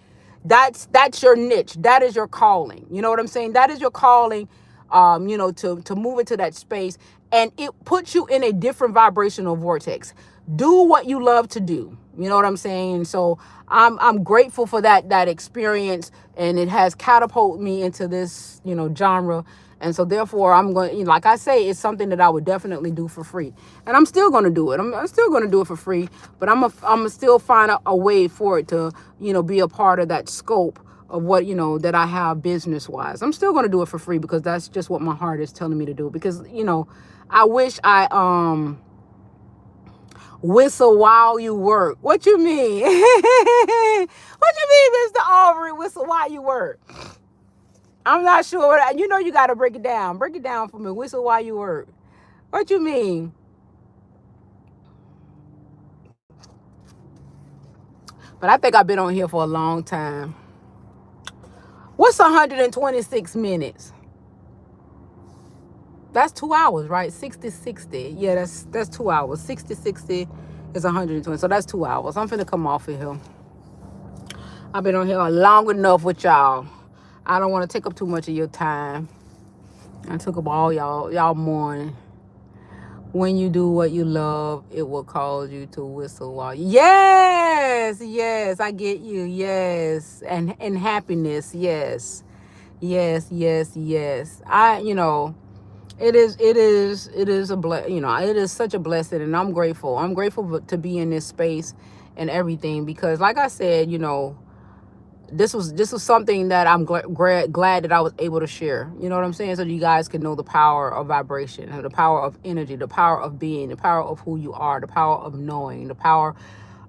A: that's your niche. That is your calling. You know what I'm saying? That is your calling, to move into that space, and it puts you in a different vibrational vortex. Do what you love to do. You know what I'm saying? So I'm grateful for that experience, and it has catapulted me into this, genre. And so therefore I'm going, like I say, it's something that I would definitely do for free. And I'm still going to do it. I'm still going to do it for free, but I'm gonna still find a way for it to, be a part of that scope of what, that I have business wise. I'm still going to do it for free because that's just what my heart is telling me to do. Because, I wish I, whistle while you work. What you mean? What you mean, Mr. Aubrey? Whistle while you work. I'm not sure. You got to break it down. Break it down for me. Whistle while you work. What you mean? But I think I've been on here for a long time. What's 126 minutes? That's 2 hours, right? 60. Yeah, that's 2 hours. 60 is 120. So that's 2 hours. I'm finna come off of here. I've been on here long enough with y'all. I don't want to take up too much of your time. I took up all y'all morning. When you do what you love, it will cause you to whistle while yes, I get you. Yes. And happiness. Yes. Yes. It is it is it is such a blessing, and I'm grateful. I'm grateful to be in this space and everything, because like I said, this was something that I'm glad that I was able to share. You know what I'm saying? So you guys can know the power of vibration, the power of energy, the power of being, the power of who you are, the power of knowing, the power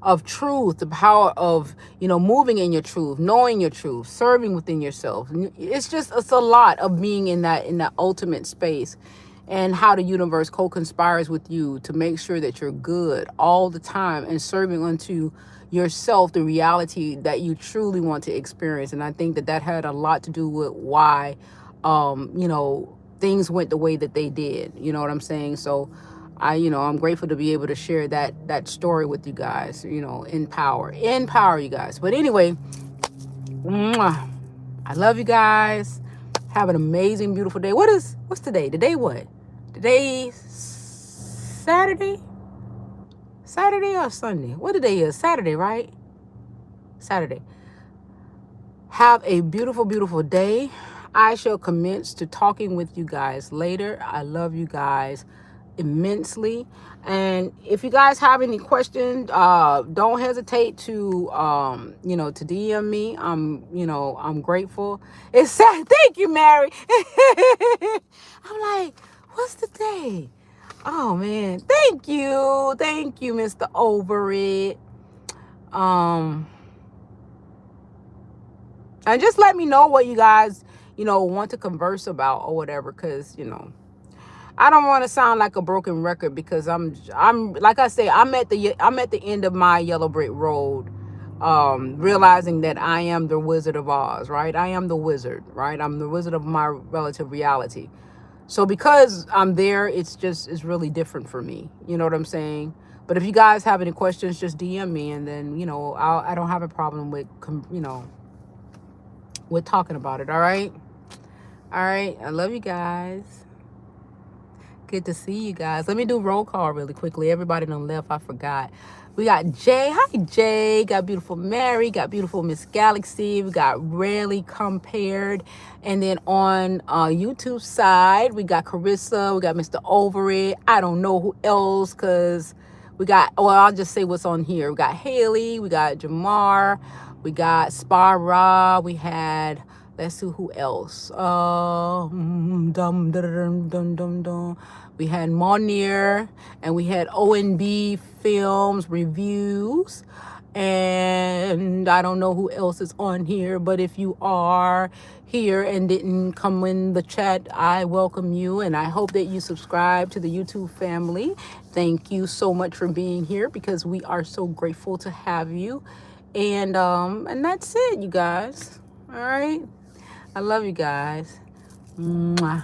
A: of truth, the power of, moving in your truth, knowing your truth, serving within yourself. It's a lot of being in that ultimate space, and how the universe co-conspires with you to make sure that you're good all the time and serving unto yourself the reality that you truly want to experience. And I think that had a lot to do with why, things went the way that they did. You know what I'm saying? So I'm grateful to be able to share that story with you guys, empower you guys. But anyway, I love you guys. Have an amazing, beautiful day. What's today? Today what? Today's Saturday? Saturday or Sunday? What today is? Saturday, right? Saturday. Have a beautiful, beautiful day. I shall commence to talking with you guys later. I love you guys immensely. And if you guys have any questions, don't hesitate to to DM me. I'm grateful. It's sad. Thank you, Mary. I'm like, what's the day? Oh man, thank you, Mr. Over It. And just let me know what you guys want to converse about or whatever, because I don't want to sound like a broken record, because I'm like I say, I'm at the end of my yellow brick road, realizing that I am the Wizard of Oz, right? I am the wizard, right? I'm the wizard of my relative reality. So because I'm there, it's really different for me. You know what I'm saying? But if you guys have any questions, just DM me, and then, I don't have a problem with, with talking about it. All right. All right. I love you guys. Good to see you guys. Let me do roll call really quickly. Everybody done left. I forgot. We got Jay. Hi, Jay. Got beautiful Mary. Got beautiful Miss Galaxy. We got Rarely Compared. And then on YouTube side, we got Carissa. We got Mr. Over It. I don't know who else, because we got, well, I'll just say what's on here. We got Haley. We got Jamar. We got Spara. We had, let's see who else. We had Monier, and we had ONB Films Reviews. And I don't know who else is on here, but if you are here and didn't come in the chat, I welcome you, and I hope that you subscribe to the YouTube family. Thank you so much for being here, because we are so grateful to have you. And that's it, you guys. All right. I love you guys. Mwah.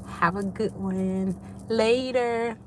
A: Have a good one. Later.